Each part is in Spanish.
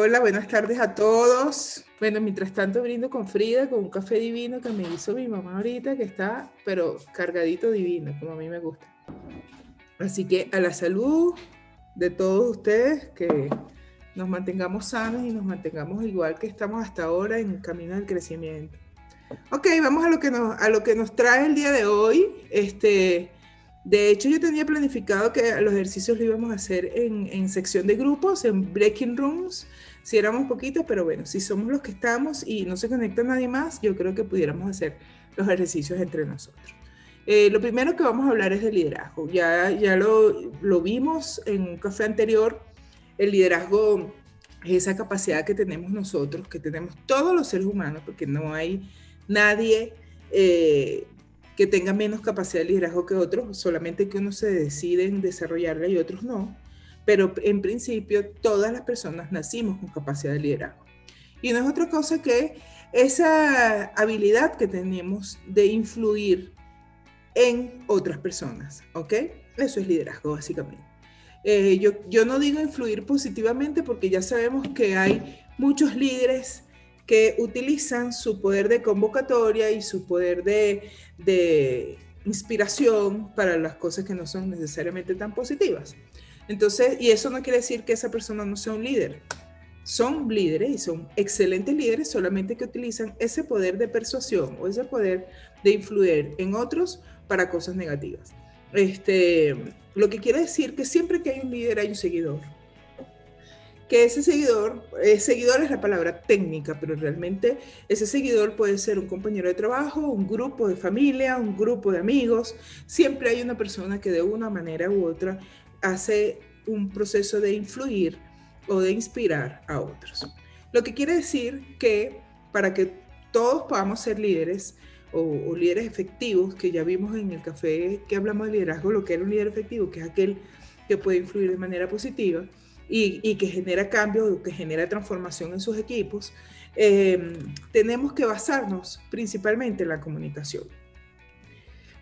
Hola, buenas tardes a todos. Bueno, mientras tanto brindo con Frida, con un café divino que me hizo mi mamá ahorita, que está, pero cargadito divino, como a mí me gusta. Así que a la salud de todos ustedes, que nos mantengamos sanos y nos mantengamos igual que estamos hasta ahora en camino del crecimiento. Ok, vamos a lo que nos trae el día de hoy. De hecho, yo tenía planificado que los ejercicios los íbamos a hacer en sección de grupos, en breaking rooms, si éramos poquitos, pero bueno, si somos los que estamos y no se conecta nadie más, yo creo que pudiéramos hacer los ejercicios entre nosotros. Lo primero que vamos a hablar es de liderazgo. Ya lo vimos en un café anterior. El liderazgo es esa capacidad que tenemos nosotros, que tenemos todos los seres humanos, porque no hay nadie que tenga menos capacidad de liderazgo que otros, solamente que unos se deciden desarrollarla y otros no. Pero en principio todas las personas nacimos con capacidad de liderazgo. Y no es otra cosa que esa habilidad que tenemos de influir en otras personas, ¿ok? Eso es liderazgo, básicamente. Yo no digo influir positivamente porque ya sabemos que hay muchos líderes que utilizan su poder de convocatoria y su poder de inspiración para las cosas que no son necesariamente tan positivas. Entonces, y eso no quiere decir que esa persona no sea un líder. Son líderes y son excelentes líderes, solamente que utilizan ese poder de persuasión o ese poder de influir en otros para cosas negativas. Lo que quiere decir que siempre que hay un líder hay un seguidor. Que ese seguidor es la palabra técnica, pero realmente ese seguidor puede ser un compañero de trabajo, un grupo de familia, un grupo de amigos. Siempre hay una persona que de una manera u otra hace un proceso de influir o de inspirar a otros. Lo que quiere decir que para que todos podamos ser líderes o líderes efectivos, que ya vimos en el café que hablamos de liderazgo, lo que era un líder efectivo, que es aquel que puede influir de manera positiva y que genera cambios, que genera transformación en sus equipos, tenemos que basarnos principalmente en la comunicación.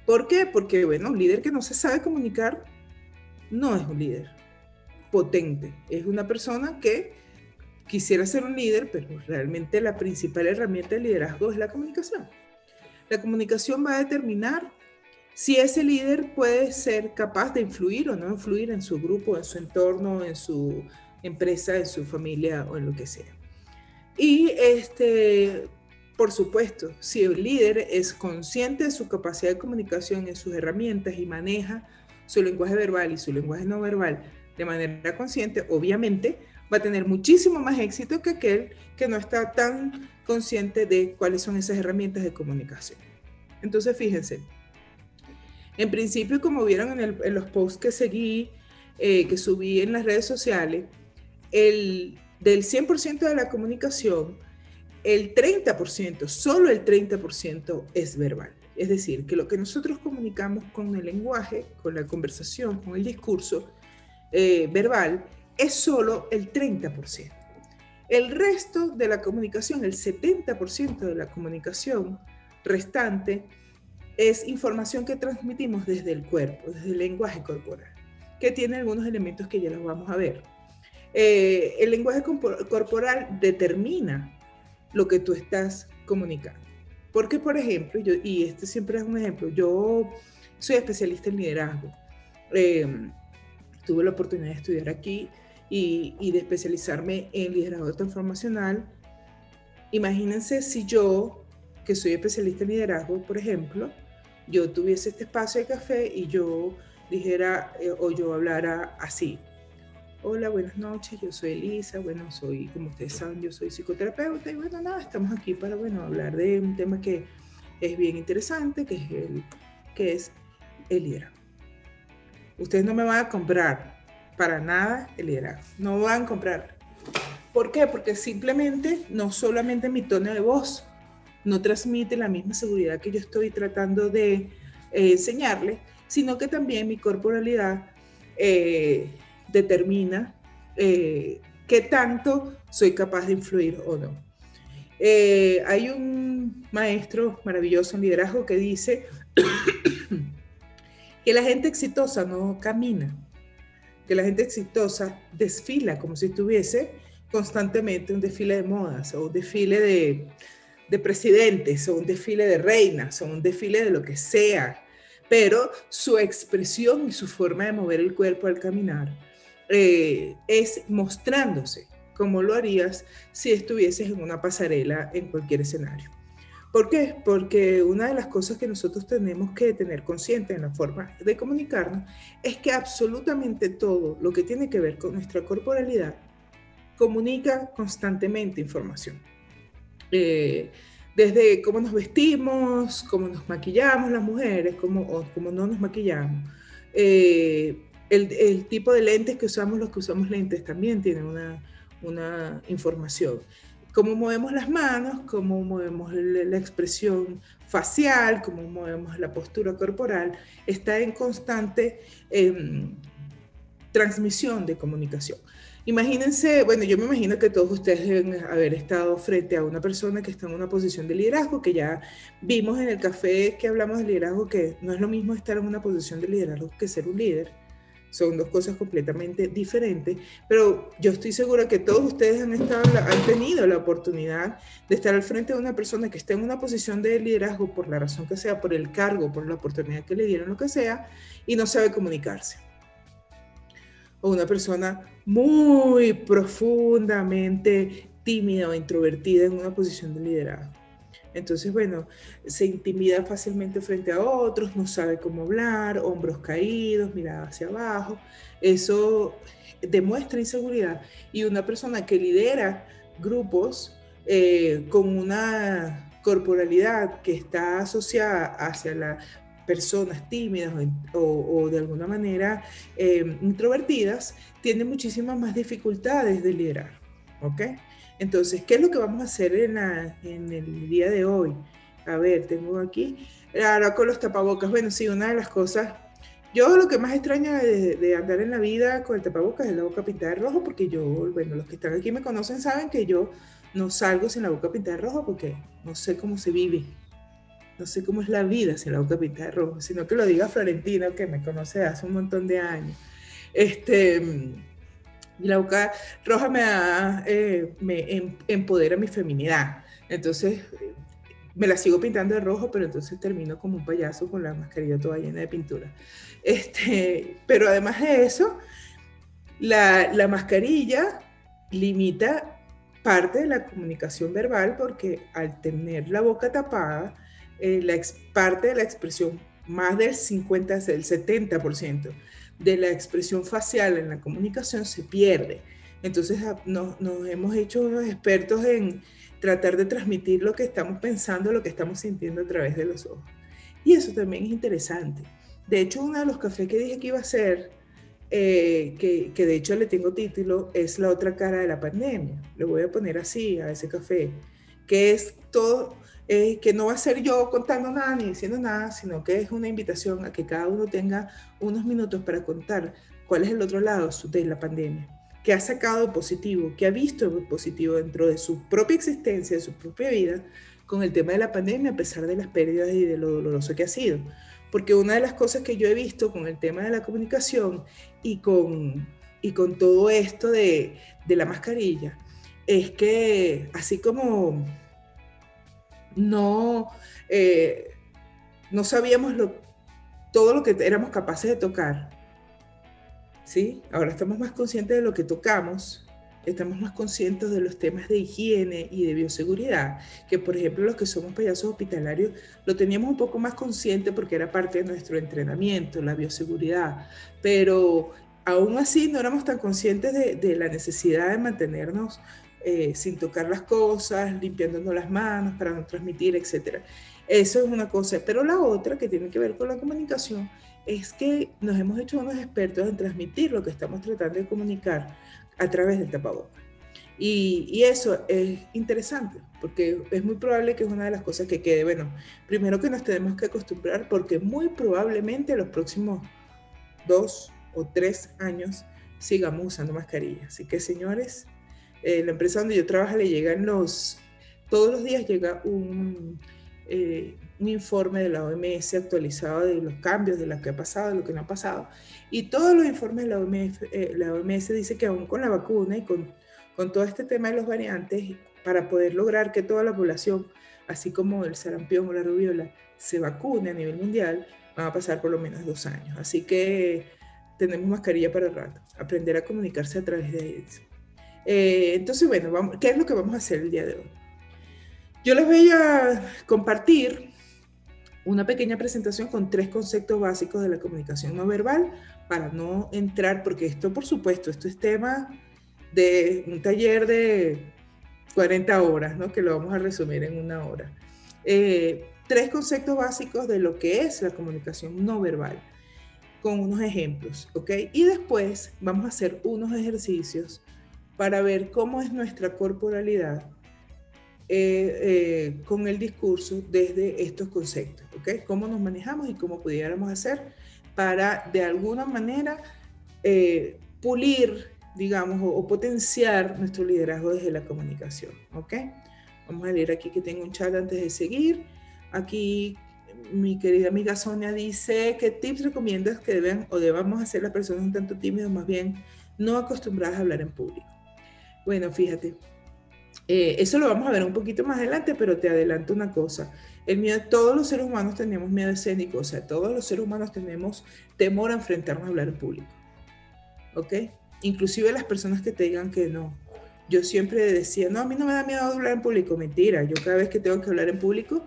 ¿Por qué? Porque, bueno, un líder que no se sabe comunicar no es un líder potente, es una persona que quisiera ser un líder, pero realmente la principal herramienta de liderazgo es la comunicación. La comunicación va a determinar si ese líder puede ser capaz de influir o no influir en su grupo, en su entorno, en su empresa, en su familia o en lo que sea. Y por supuesto, si el líder es consciente de su capacidad de comunicación, en sus herramientas y maneja su lenguaje verbal y su lenguaje no verbal de manera consciente, obviamente va a tener muchísimo más éxito que aquel que no está tan consciente de cuáles son esas herramientas de comunicación. Entonces, fíjense, en principio, como vieron en los posts que seguí, que subí en las redes sociales, del 100% de la comunicación, el 30%, solo el 30% es verbal. Es decir, que lo que nosotros comunicamos con el lenguaje, con la conversación, con el discurso verbal, es solo el 30%. El resto de la comunicación, el 70% de la comunicación restante, es información que transmitimos desde el cuerpo, desde el lenguaje corporal, que tiene algunos elementos que ya los vamos a ver. El lenguaje corporal determina lo que tú estás comunicando. Porque, por ejemplo, y este siempre es un ejemplo, yo soy especialista en liderazgo. Tuve la oportunidad de estudiar aquí y de especializarme en liderazgo transformacional. Imagínense si yo, que soy especialista en liderazgo, por ejemplo, yo tuviese este espacio de café y yo dijera o yo hablara así. Hola, buenas noches, yo soy Elisa, bueno, como ustedes saben, yo soy psicoterapeuta y bueno, nada, estamos aquí para, bueno, hablar de un tema que es bien interesante, que es el liderazgo. Ustedes no me van a comprar para nada el liderazgo, no van a comprar. ¿Por qué? Porque simplemente, no solamente mi tono de voz no transmite la misma seguridad que yo estoy tratando de enseñarles, sino que también mi corporalidad determina qué tanto soy capaz de influir o no. Hay un maestro maravilloso en liderazgo que dice que la gente exitosa no camina, que la gente exitosa desfila como si estuviese constantemente un desfile de modas o un desfile de presidentes o un desfile de reinas o un desfile de lo que sea, pero su expresión y su forma de mover el cuerpo al caminar es mostrándose como lo harías si estuvieses en una pasarela en cualquier escenario. ¿Por qué? Porque una de las cosas que nosotros tenemos que tener consciente en la forma de comunicarnos es que absolutamente todo lo que tiene que ver con nuestra corporalidad comunica constantemente información. Desde cómo nos vestimos, cómo nos maquillamos las mujeres, cómo no nos maquillamos. El tipo de lentes que usamos, los que usamos lentes también tienen una información. Cómo movemos las manos, cómo movemos la expresión facial, cómo movemos la postura corporal, está en constante transmisión de comunicación. Imagínense, bueno, yo me imagino que todos ustedes deben haber estado frente a una persona que está en una posición de liderazgo, que ya vimos en el café que hablamos de liderazgo, que no es lo mismo estar en una posición de liderazgo que ser un líder. Son dos cosas completamente diferentes, pero yo estoy segura que todos ustedes han tenido la oportunidad de estar al frente de una persona que está en una posición de liderazgo por la razón que sea, por el cargo, por la oportunidad que le dieron, lo que sea, y no sabe comunicarse. O una persona muy profundamente tímida o introvertida en una posición de liderazgo. Entonces, bueno, se intimida fácilmente frente a otros, no sabe cómo hablar, hombros caídos, mirada hacia abajo. Eso demuestra inseguridad. Y una persona que lidera grupos con una corporalidad que está asociada hacia la personas tímidas o de alguna manera introvertidas, tienen muchísimas más dificultades de liderar, ¿ok? Entonces, ¿qué es lo que vamos a hacer en el día de hoy? A ver, tengo aquí, ahora con los tapabocas, bueno, sí, una de las cosas, yo lo que más extraño de andar en la vida con el tapabocas es la boca pintada de rojo, porque yo, bueno, los que están aquí me conocen saben que yo no salgo sin la boca pintada de rojo porque no sé cómo se vive. No sé cómo es la vida sin la boca pintada de rojo, sino que lo diga Florentino, que me conoce hace un montón de años. Y la boca roja me empodera mi feminidad. Entonces, me la sigo pintando de rojo, pero entonces termino como un payaso con la mascarilla toda llena de pintura. Pero además de eso, la mascarilla limita parte de la comunicación verbal porque al tener la boca tapada, parte de la expresión, más del 50, del 70% de la expresión facial en la comunicación se pierde. Entonces nos hemos hecho unos expertos en tratar de transmitir lo que estamos pensando, lo que estamos sintiendo a través de los ojos. Y eso también es interesante. De hecho, uno de los cafés que dije que iba a hacer, que de hecho le tengo título, es La otra cara de la pandemia. Le voy a poner así a ese café, que es todo, que no va a ser yo contando nada ni diciendo nada, sino que es una invitación a que cada uno tenga unos minutos para contar cuál es el otro lado de la pandemia, que ha sacado positivo, que ha visto positivo dentro de su propia existencia, de su propia vida, con el tema de la pandemia, a pesar de las pérdidas y de lo doloroso que ha sido. Porque una de las cosas que yo he visto con el tema de la comunicación y con todo esto de la mascarilla, es que así como no sabíamos todo lo que éramos capaces de tocar, ¿sí? Ahora estamos más conscientes de lo que tocamos, estamos más conscientes de los temas de higiene y de bioseguridad, que por ejemplo los que somos payasos hospitalarios lo teníamos un poco más consciente porque era parte de nuestro entrenamiento, la bioseguridad, pero aún así no éramos tan conscientes de la necesidad de mantenernos sin tocar las cosas, limpiándonos las manos para no transmitir, etc. Eso es una cosa, pero la otra que tiene que ver con la comunicación es que nos hemos hecho unos expertos en transmitir lo que estamos tratando de comunicar a través del tapabocas. Y eso es interesante, porque es muy probable que es una de las cosas que quede. Bueno, primero que nos tenemos que acostumbrar, porque muy probablemente los próximos 2 o 3 años sigamos usando mascarilla. Así que, señores, la empresa donde yo trabajo le llegan todos los días llega un informe de la OMS actualizado de los cambios, de lo que ha pasado, de lo que no ha pasado. Y todos los informes de la OMS dice que aún con la vacuna y con con todo este tema de los variantes, para poder lograr que toda la población, así como el sarampión o la rubiola, se vacune a nivel mundial, van a pasar por lo menos 2 años. Así que tenemos mascarilla para el rato, aprender a comunicarse a través de eso. Entonces, bueno, ¿qué es lo que vamos a hacer el día de hoy? Yo les voy a compartir una pequeña presentación con 3 conceptos básicos de la comunicación no verbal para no entrar, porque esto, por supuesto, esto es tema de un taller de 40 horas, ¿no? Que lo vamos a resumir en 1 hora. 3 conceptos básicos de lo que es la comunicación no verbal, con unos ejemplos, ¿ok? Y después vamos a hacer unos ejercicios para ver cómo es nuestra corporalidad con el discurso desde estos conceptos, ¿ok? Cómo nos manejamos y cómo pudiéramos hacer para de alguna manera pulir, digamos, o potenciar nuestro liderazgo desde la comunicación, ¿ok? Vamos a leer aquí que tengo un chat antes de seguir. Aquí mi querida amiga Sonia dice, ¿qué tips recomiendas que deben o debamos hacer las personas un tanto tímidas, más bien no acostumbradas a hablar en público? Bueno, fíjate, eso lo vamos a ver un poquito más adelante, pero te adelanto una cosa. El miedo, todos los seres humanos tenemos miedo escénico, o sea, todos los seres humanos tenemos temor a enfrentarnos a hablar en público, ¿ok? Inclusive las personas que te digan que no. Yo siempre decía, no, a mí no me da miedo hablar en público. Mentira, yo cada vez que tengo que hablar en público,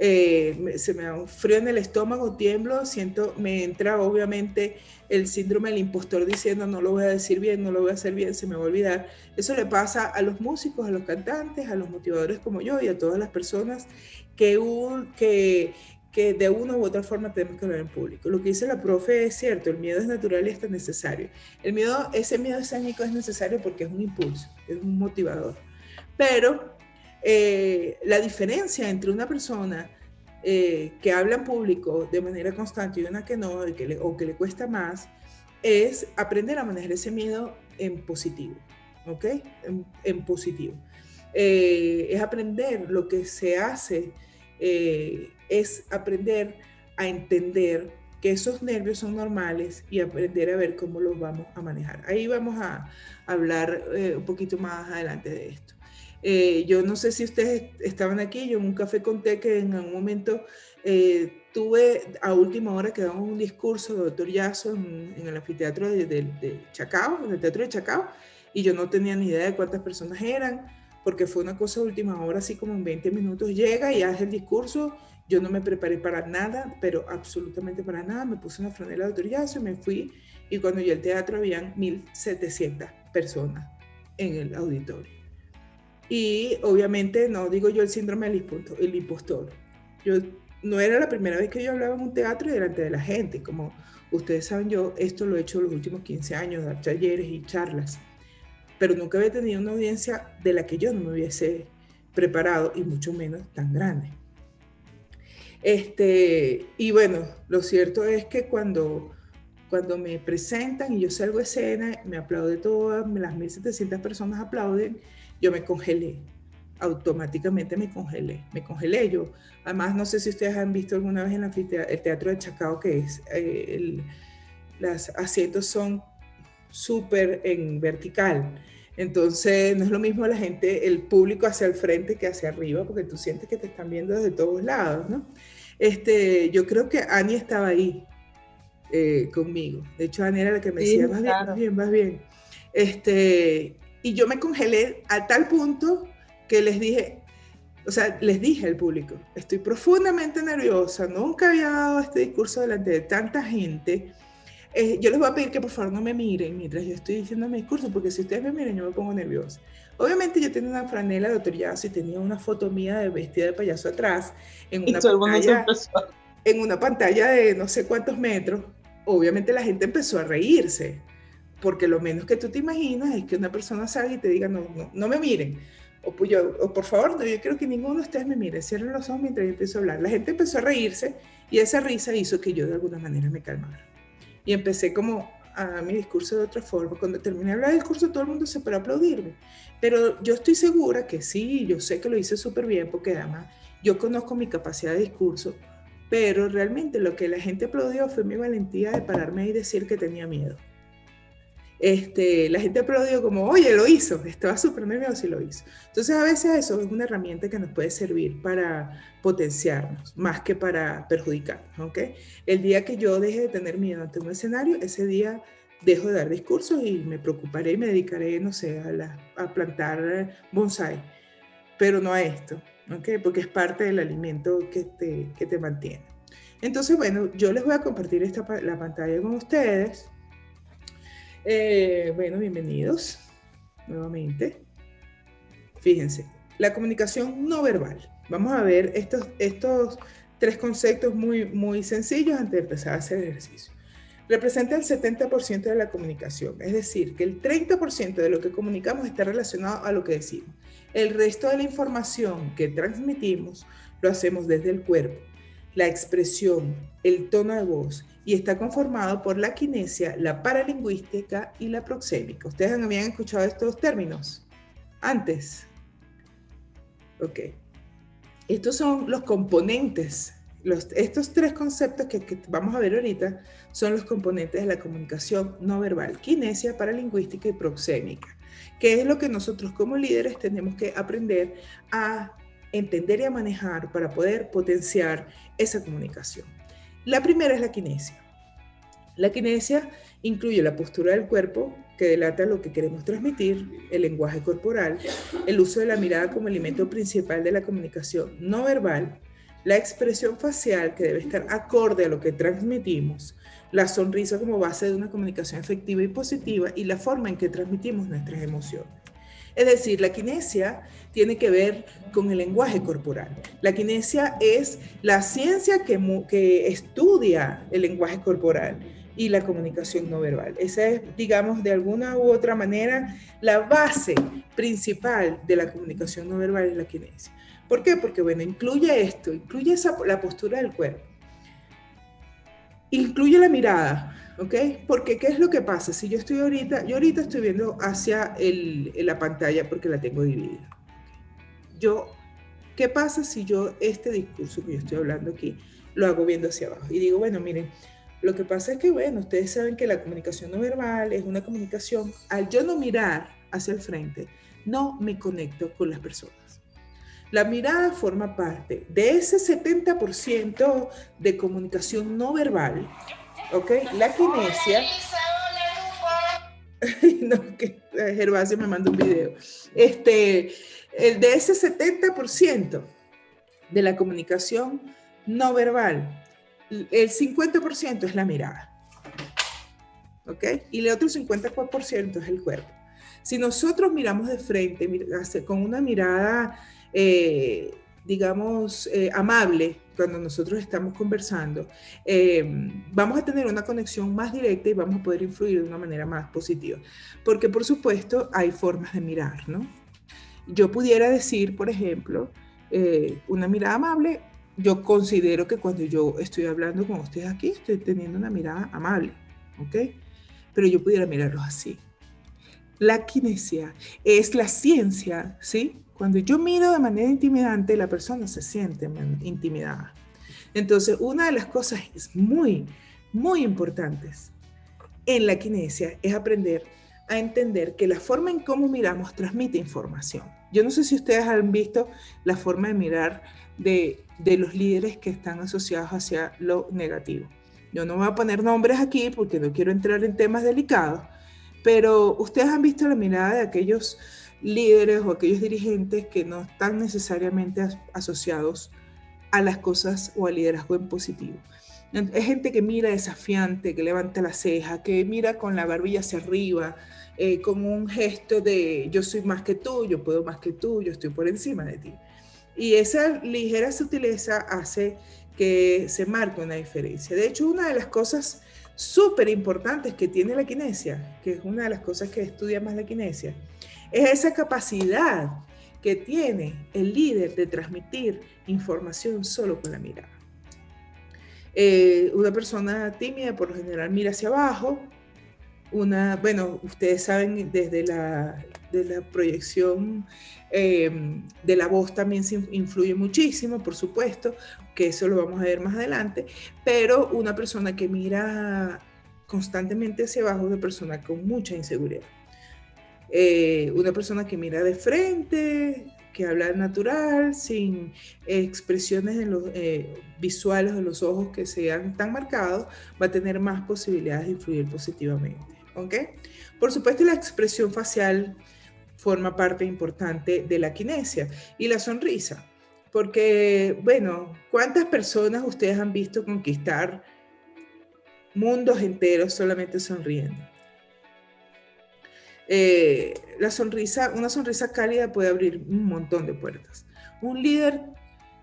se me da un frío en el estómago, tiemblo, siento, me entra obviamente el síndrome del impostor diciendo no lo voy a decir bien, no lo voy a hacer bien, se me va a olvidar. Eso le pasa a los músicos, a los cantantes, a los motivadores como yo y a todas las personas que de una u otra forma tenemos que hablar en público. Lo que dice la profe es cierto, el miedo es natural y es necesario. Ese miedo escénico es necesario porque es un impulso, es un motivador. Pero la diferencia entre una persona que habla en público de manera constante y una que no, o que le cuesta más, es aprender a manejar ese miedo en positivo, ¿ok? En positivo. Es aprender lo que se hace, es aprender a entender que esos nervios son normales y aprender a ver cómo los vamos a manejar. Ahí vamos a hablar un poquito más adelante de esto. Yo no sé si ustedes estaban aquí, yo en un café conté que en algún momento tuve a última hora que daba un discurso de doctor Yasso en el anfiteatro de Chacao, en el teatro de Chacao, y yo no tenía ni idea de cuántas personas eran, porque fue una cosa de última hora, así como en 20 minutos llega y hace el discurso. Yo no me preparé para nada, pero absolutamente para nada. Me puse una franela de doctor Yasso y me fui, y cuando llegué al teatro habían 1.700 personas en el auditorio. Y obviamente no digo yo el síndrome del impostor. No era la primera vez que yo hablaba en un teatro y delante de la gente. Como ustedes saben, yo esto lo he hecho los últimos 15 años, dar talleres y charlas. Pero nunca había tenido una audiencia de la que yo no me hubiese preparado, y mucho menos tan grande. Y bueno, lo cierto es que cuando me presentan y yo salgo a escena, me aplaude todas, las 1.700 personas aplauden, yo me congelé, automáticamente me congelé yo. Además, no sé si ustedes han visto alguna vez en el teatro de Chacao, que es, los asientos son súper en vertical, entonces no es lo mismo la gente, el público hacia el frente que hacia arriba, porque tú sientes que te están viendo desde todos lados, ¿no? Yo creo que Ani estaba ahí conmigo. De hecho, Ani era la que me decía, Sí, vas claro. bien, vas bien, vas bien. Y yo me congelé a tal punto que les dije al público, estoy profundamente nerviosa, nunca había dado este discurso delante de tanta gente. Yo les voy a pedir que por favor no me miren mientras yo estoy diciendo mi discurso, porque si ustedes me miran yo me pongo nerviosa. Obviamente yo tenía una franela de doctor Yasso y tenía una foto mía de vestida de payaso atrás en Y una todo el mundo se pantalla, empezó. en una pantalla de no sé cuántos metros. Obviamente la gente empezó a reírse, porque lo menos que tú te imaginas es que una persona salga y te diga, no me miren, o por favor, no, yo quiero que ninguno de ustedes me mire, cierren los ojos mientras yo empiezo a hablar. La gente empezó a reírse y esa risa hizo que yo de alguna manera me calmara. Y empecé como a dar mi discurso de otra forma. Cuando terminé de hablar el discurso, todo el mundo se paró a aplaudirme. Pero yo estoy segura que sí, yo sé que lo hice súper bien, porque además yo conozco mi capacidad de discurso, pero realmente lo que la gente aplaudió fue mi valentía de pararme y decir que tenía miedo. La gente aplaudió como, oye, lo hizo, estaba súper nervioso y lo hizo. Entonces a veces eso es una herramienta que nos puede servir para potenciarnos, más que para perjudicarnos, ¿ok? El día que yo deje de tener miedo ante un escenario, ese día dejo de dar discursos y me preocuparé y me dedicaré, no sé, a plantar bonsai, pero no a esto, ¿ok? Porque es parte del alimento que te mantiene. Entonces, bueno, yo les voy a compartir la pantalla con ustedes. Bueno, bienvenidos nuevamente. Fíjense, la comunicación no verbal. Vamos a ver estos 3 conceptos muy sencillos antes de empezar a hacer el ejercicio. Representa el 70% de la comunicación, es decir, que el 30% de lo que comunicamos está relacionado a lo que decimos. El resto de la información que transmitimos lo hacemos desde el cuerpo, la expresión, el tono de voz, y está conformado por la kinesia, la paralingüística y la proxémica. ¿Ustedes habían escuchado estos términos antes? Ok. Estos son los componentes. Estos 3 conceptos que vamos a ver ahorita son los componentes de la comunicación no verbal: kinesia, paralingüística y proxémica, que es lo que nosotros como líderes tenemos que aprender a entender y a manejar para poder potenciar esa comunicación. La primera es la kinesia. La kinesia incluye la postura del cuerpo, que delata lo que queremos transmitir, el lenguaje corporal, el uso de la mirada como elemento principal de la comunicación no verbal, la expresión facial, que debe estar acorde a lo que transmitimos, la sonrisa como base de una comunicación efectiva y positiva, y la forma en que transmitimos nuestras emociones. Es decir, la kinesia tiene que ver con el lenguaje corporal. La kinesia es la ciencia que estudia el lenguaje corporal y la comunicación no verbal. Esa es, digamos, de alguna u otra manera, la base principal de la comunicación no verbal, es la kinesia. ¿Por qué? Porque, bueno, incluye esto, incluye la postura del cuerpo, incluye la mirada, ¿ok? Porque ¿qué es lo que pasa? Si yo ahorita estoy viendo hacia la pantalla porque la tengo dividida. ¿Qué pasa si yo este discurso que yo estoy hablando aquí lo hago viendo hacia abajo? Y digo, bueno, miren, lo que pasa es que, bueno, ustedes saben que la comunicación no verbal es una comunicación, al yo no mirar hacia el frente, no me conecto con las personas. La mirada forma parte de ese 70% de comunicación no verbal, ¿ok? La kinesia... No, que Gervasio me manda un video. El de ese 70% de la comunicación no verbal, el 50% es la mirada, ¿ok? Y el otro 50% es el cuerpo. Si nosotros miramos de frente, con una mirada, digamos, amable, cuando nosotros estamos conversando, vamos a tener una conexión más directa y vamos a poder influir de una manera más positiva. Porque, por supuesto, hay formas de mirar, ¿no? Yo pudiera decir, por ejemplo, una mirada amable. Yo considero que cuando yo estoy hablando con ustedes aquí, estoy teniendo una mirada amable, ¿ok? Pero yo pudiera mirarlos así. La kinesia es la ciencia, ¿sí? Cuando yo miro de manera intimidante, la persona se siente intimidada. Entonces, una de las cosas muy importantes en la kinesia es aprender a entender que la forma en cómo miramos transmite información. Yo no sé si ustedes han visto la forma de mirar de los líderes que están asociados hacia lo negativo. Yo no voy a poner nombres aquí porque no quiero entrar en temas delicados, pero ustedes han visto la mirada de aquellos líderes o aquellos dirigentes que no están necesariamente asociados a las cosas o al liderazgo en positivo. Es gente que mira desafiante, que levanta la ceja, que mira con la barbilla hacia arriba, con un gesto de yo soy más que tú, yo puedo más que tú, yo estoy por encima de ti. Y esa ligera sutileza hace que se marque una diferencia. De hecho, una de las cosas súper importantes que tiene la kinesia, que es una de las cosas que estudia más la kinesia, es esa capacidad que tiene el líder de transmitir información solo con la mirada. Una persona tímida por lo general mira hacia abajo. Bueno, ustedes saben desde la proyección de la voz también se influye muchísimo, por supuesto, que eso lo vamos a ver más adelante, pero una persona que mira constantemente hacia abajo es una persona con mucha inseguridad. Una persona que mira de frente, que habla natural, sin expresiones visuales de los ojos que sean tan marcados, va a tener más posibilidades de influir positivamente. ¿Ok? Por supuesto, la expresión facial forma parte importante de la kinesia y la sonrisa. Porque, bueno, ¿cuántas personas ustedes han visto conquistar mundos enteros solamente sonriendo? Una sonrisa cálida puede abrir un montón de puertas. Un líder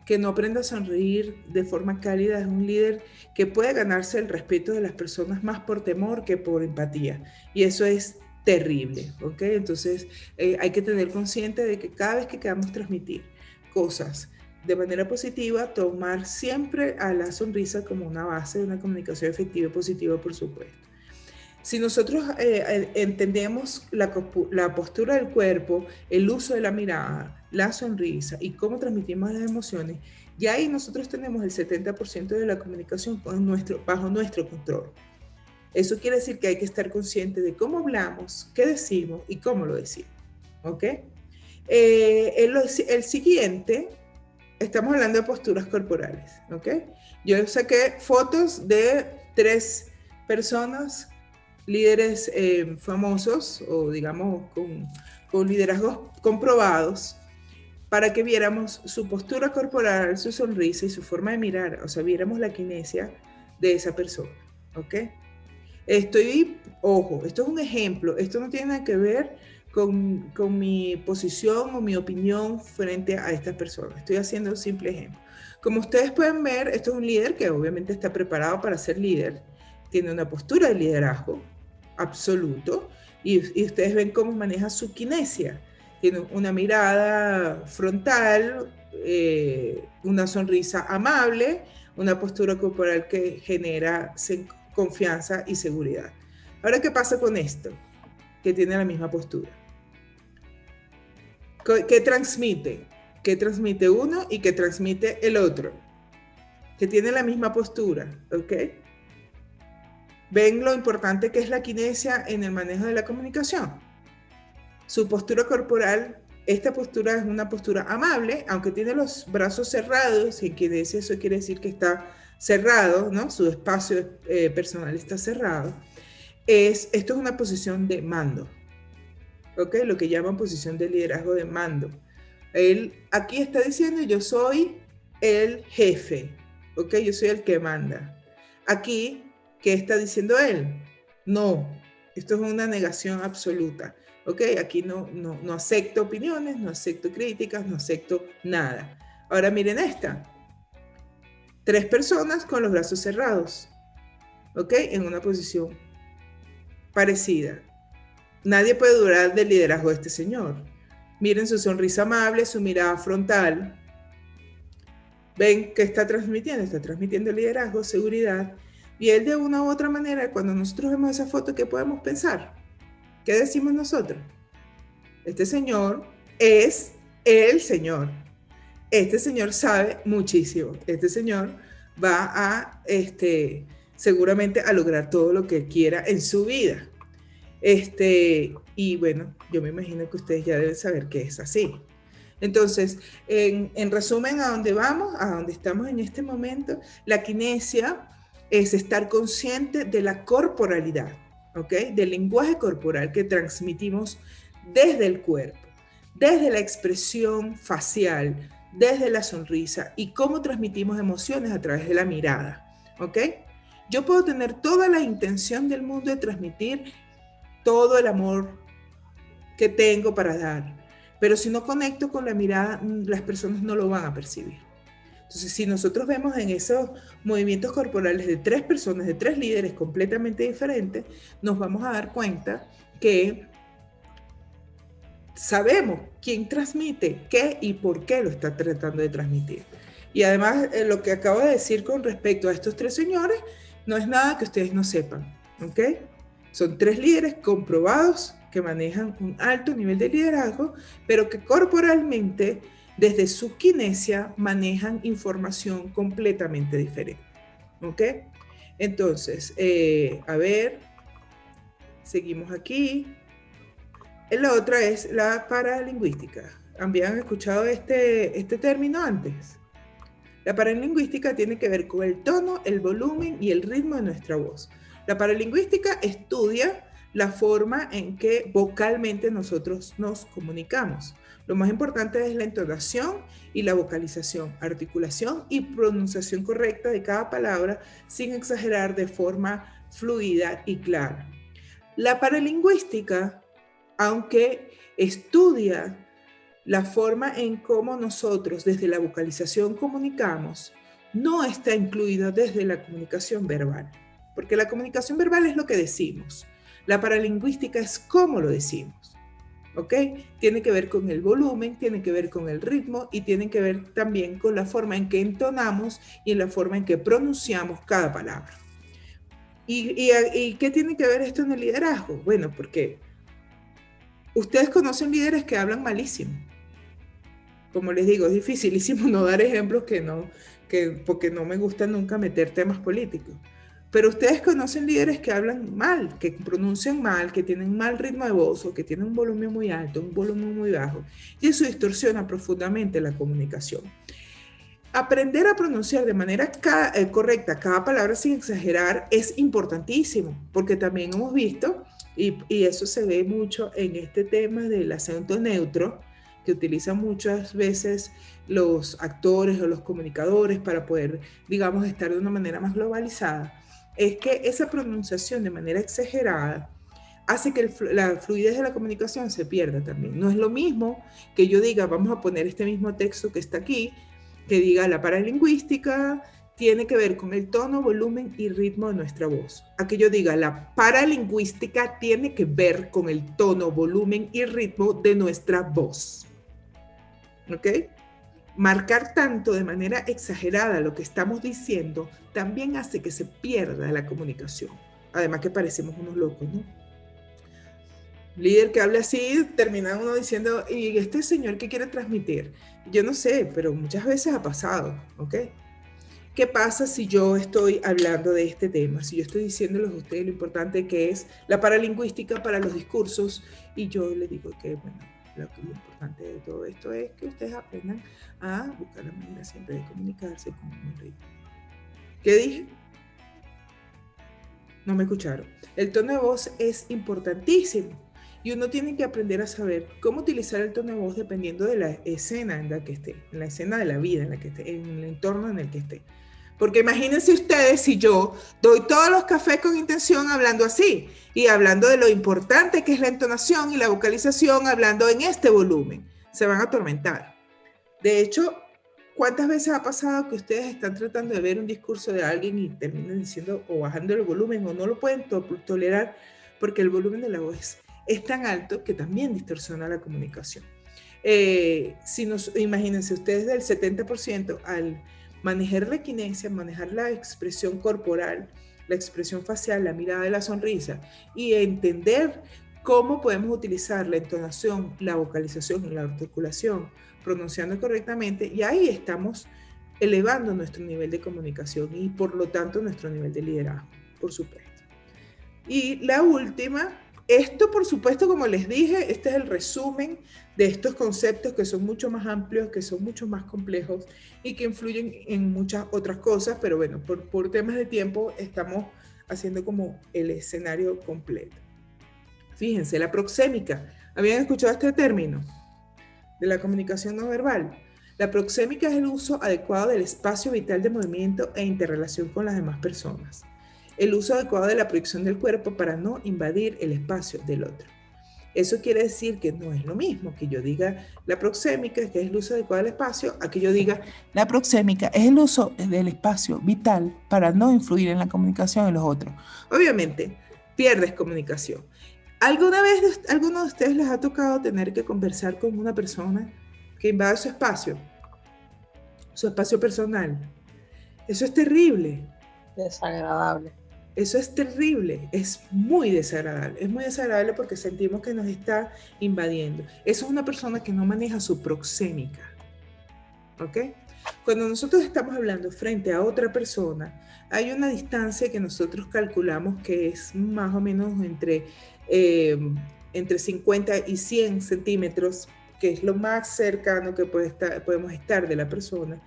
que no aprenda a sonreír de forma cálida es un líder que puede ganarse el respeto de las personas más por temor que por empatía. Y eso es terrible, ¿ok? Entonces hay que tener consciente de que cada vez que queramos transmitir cosas de manera positiva, tomar siempre a la sonrisa como una base de una comunicación efectiva y positiva, por supuesto. Si nosotros entendemos la postura del cuerpo, el uso de la mirada, la sonrisa y cómo transmitimos las emociones, ya ahí nosotros tenemos el 70% de la comunicación bajo nuestro control. Eso quiere decir que hay que estar consciente de cómo hablamos, qué decimos y cómo lo decimos. ¿Ok? El siguiente, estamos hablando de posturas corporales. ¿Ok? Yo saqué fotos de 3 personas, líderes famosos o digamos con liderazgos comprobados, para que viéramos su postura corporal, su sonrisa y su forma de mirar, o sea, viéramos la kinesia de esa persona, ¿ok? Ojo, esto es un ejemplo, esto no tiene nada que ver con mi posición o mi opinión frente a estas personas, estoy haciendo un simple ejemplo. Como ustedes pueden ver, esto es un líder que obviamente está preparado para ser líder, tiene una postura de liderazgo absoluto, y ustedes ven cómo maneja su kinesia. Tiene una mirada frontal, una sonrisa amable, una postura corporal que genera confianza y seguridad. Ahora, ¿qué pasa con esto? Que tiene la misma postura. ¿Qué transmite? ¿Qué transmite uno y qué transmite el otro? Que tiene la misma postura, ¿ok? ¿Ven lo importante que es la kinesia en el manejo de la comunicación? Su postura corporal, esta postura es una postura amable, aunque tiene los brazos cerrados, y eso quiere decir que está cerrado, ¿no? Su espacio personal está cerrado. Esto es una posición de mando, ¿ok? Lo que llaman posición de liderazgo de mando. Él aquí está diciendo, yo soy el jefe, ¿ok? Yo soy el que manda. Aquí, ¿qué está diciendo él? No, esto es una negación absoluta. ¿Ok? Aquí no acepto opiniones, no acepto críticas, no acepto nada. Ahora miren esta. 3 personas con los brazos cerrados. ¿Ok? En una posición parecida. Nadie puede dudar del liderazgo de este señor. Miren su sonrisa amable, su mirada frontal. ¿Ven qué está transmitiendo? Está transmitiendo liderazgo, seguridad. Y él de una u otra manera, cuando nosotros vemos esa foto, ¿qué podemos pensar? ¿Qué decimos nosotros? Este señor es el señor. Este señor sabe muchísimo. Este señor va a, seguramente, a lograr todo lo que quiera en su vida. Y bueno, yo me imagino que ustedes ya deben saber que es así. Entonces, en resumen, a dónde vamos, a dónde estamos en este momento, la kinesia es estar consciente de la corporalidad. ¿Ok? Del lenguaje corporal que transmitimos desde el cuerpo, desde la expresión facial, desde la sonrisa y cómo transmitimos emociones a través de la mirada. ¿Ok? Yo puedo tener toda la intención del mundo de transmitir todo el amor que tengo para dar, pero si no conecto con la mirada, las personas no lo van a percibir. Entonces, si nosotros vemos en esos movimientos corporales de 3 personas, de 3 líderes completamente diferentes, nos vamos a dar cuenta que sabemos quién transmite qué y por qué lo está tratando de transmitir. Y además, lo que acabo de decir con respecto a estos 3 señores, no es nada que ustedes no sepan, ¿ok? Son 3 líderes comprobados que manejan un alto nivel de liderazgo, pero que corporalmente, desde su kinesia, manejan información completamente diferente. ¿Ok? Entonces, a ver, seguimos aquí. La otra es la paralingüística. ¿Habían escuchado este término antes? La paralingüística tiene que ver con el tono, el volumen y el ritmo de nuestra voz. La paralingüística estudia la forma en que vocalmente nosotros nos comunicamos. Lo más importante es la entonación y la vocalización, articulación y pronunciación correcta de cada palabra sin exagerar, de forma fluida y clara. La paralingüística, aunque estudia la forma en cómo nosotros desde la vocalización comunicamos, no está incluida desde la comunicación verbal, porque la comunicación verbal es lo que decimos. La paralingüística es cómo lo decimos, ¿ok? Tiene que ver con el volumen, tiene que ver con el ritmo y tiene que ver también con la forma en que entonamos y en la forma en que pronunciamos cada palabra. ¿Y qué tiene que ver esto en el liderazgo? Bueno, porque ustedes conocen líderes que hablan malísimo. Como les digo, es dificilísimo no dar ejemplos porque no me gusta nunca meter temas políticos. Pero ustedes conocen líderes que hablan mal, que pronuncian mal, que tienen mal ritmo de voz o que tienen un volumen muy alto, un volumen muy bajo. Y eso distorsiona profundamente la comunicación. Aprender a pronunciar de manera correcta cada palabra sin exagerar es importantísimo, porque también hemos visto, y eso se ve mucho en este tema del acento neutro, que utilizan muchas veces los actores o los comunicadores para poder, digamos, estar de una manera más globalizada, es que esa pronunciación de manera exagerada hace que la fluidez de la comunicación se pierda también. No es lo mismo que yo diga, vamos a poner este mismo texto que está aquí, que diga la paralingüística tiene que ver con el tono, volumen y ritmo de nuestra voz. A que yo diga la paralingüística tiene que ver con el tono, volumen y ritmo de nuestra voz. ¿Ok? Marcar tanto de manera exagerada lo que estamos diciendo también hace que se pierda la comunicación. Además que parecemos unos locos, ¿no? Líder que habla así, termina uno diciendo, ¿y este señor qué quiere transmitir? Yo no sé, pero muchas veces ha pasado, ¿ok? ¿Qué pasa si yo estoy hablando de este tema? Si yo estoy diciéndoles a ustedes lo importante que es la paralingüística para los discursos y yo les digo que, bueno, lo importante de todo esto es que ustedes aprendan a buscar la manera siempre de comunicarse con un ritmo. ¿Qué dije? No me escucharon. El tono de voz es importantísimo. Y uno tiene que aprender a saber cómo utilizar el tono de voz dependiendo de la escena en la que esté, en la escena de la vida en la que esté, en el entorno en el que esté. Porque imagínense ustedes si yo doy todos los cafés con intención hablando así y hablando de lo importante que es la entonación y la vocalización, hablando en este volumen, se van a atormentar. De hecho, ¿cuántas veces ha pasado que ustedes están tratando de ver un discurso de alguien y terminan diciendo o bajando el volumen o no lo pueden tolerar porque el volumen de la voz es tan alto que también distorsiona la comunicación? Imagínense ustedes del 70% al manejar la equinesia, manejar la expresión corporal, la expresión facial, la mirada y la sonrisa y entender cómo podemos utilizar la entonación, la vocalización y la articulación pronunciando correctamente, y ahí estamos elevando nuestro nivel de comunicación y por lo tanto nuestro nivel de liderazgo, por supuesto. Y la última, esto por supuesto, como les dije, este es el resumen de estos conceptos que son mucho más amplios, que son mucho más complejos y que influyen en muchas otras cosas, pero bueno, por temas de tiempo estamos haciendo como el escenario completo. Fíjense, la proxémica. ¿Habían escuchado este término de la comunicación no verbal? La proxémica es el uso adecuado del espacio vital de movimiento e interrelación con las demás personas. El uso adecuado de la proyección del cuerpo para no invadir el espacio del otro. Eso quiere decir que no es lo mismo que yo diga la proxémica, que es el uso adecuado del espacio, a que yo diga la proxémica es el uso del espacio vital para no influir en la comunicación de los otros. Obviamente, pierdes comunicación. ¿Alguna vez alguno de ustedes les ha tocado tener que conversar con una persona que invade su espacio personal? Eso es terrible. Desagradable. Eso es terrible, es muy desagradable porque sentimos que nos está invadiendo. Eso es una persona que no maneja su proxémica. ¿ok? Cuando nosotros estamos hablando frente a otra persona, hay una distancia que nosotros calculamos que es más o menos entre 50 y 100 centímetros, que es lo más cercano que podemos estar de la persona,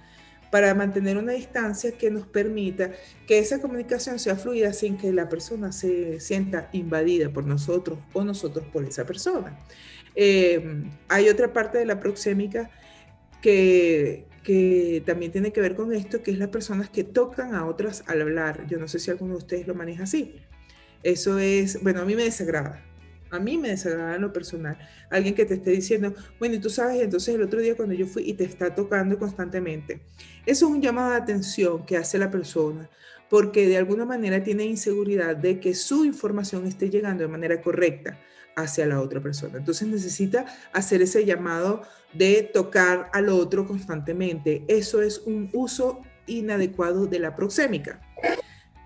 para mantener una distancia que nos permita que esa comunicación sea fluida sin que la persona se sienta invadida por nosotros o nosotros por esa persona. Hay otra parte de la proxémica que también tiene que ver con esto, que es las personas que tocan a otras al hablar. Yo no sé si alguno de ustedes lo maneja así. Eso es, bueno, a mí me desagrada. A mí me desagrada en lo personal. Alguien que te esté diciendo, bueno, y tú sabes, entonces el otro día cuando yo fui y te está tocando constantemente. Eso es un llamado de atención que hace la persona, porque de alguna manera tiene inseguridad de que su información esté llegando de manera correcta hacia la otra persona. Entonces necesita hacer ese llamado de tocar al otro constantemente. Eso es un uso inadecuado de la proxémica.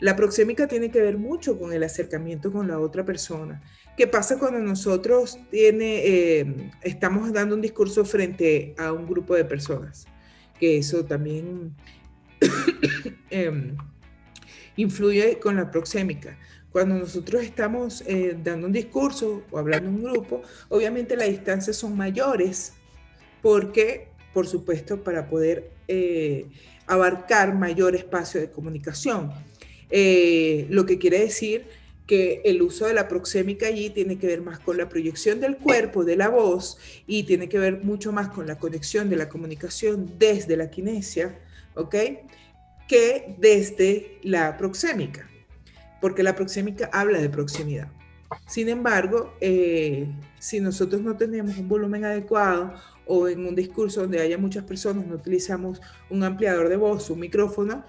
La proxémica tiene que ver mucho con el acercamiento con la otra persona. ¿Qué pasa cuando nosotros estamos dando un discurso frente a un grupo de personas? Que eso también influye con la proxémica. Cuando nosotros estamos dando un discurso o hablando en un grupo, obviamente las distancias son mayores porque, por supuesto, para poder abarcar mayor espacio de comunicación. Lo que quiere decir que el uso de la proxémica allí tiene que ver más con la proyección del cuerpo, de la voz, y tiene que ver mucho más con la conexión de la comunicación desde la kinesia, ¿ok? Que desde la proxémica, porque la proxémica habla de proximidad. Sin embargo, si nosotros no tenemos un volumen adecuado o en un discurso donde haya muchas personas, no utilizamos un ampliador de voz, un micrófono,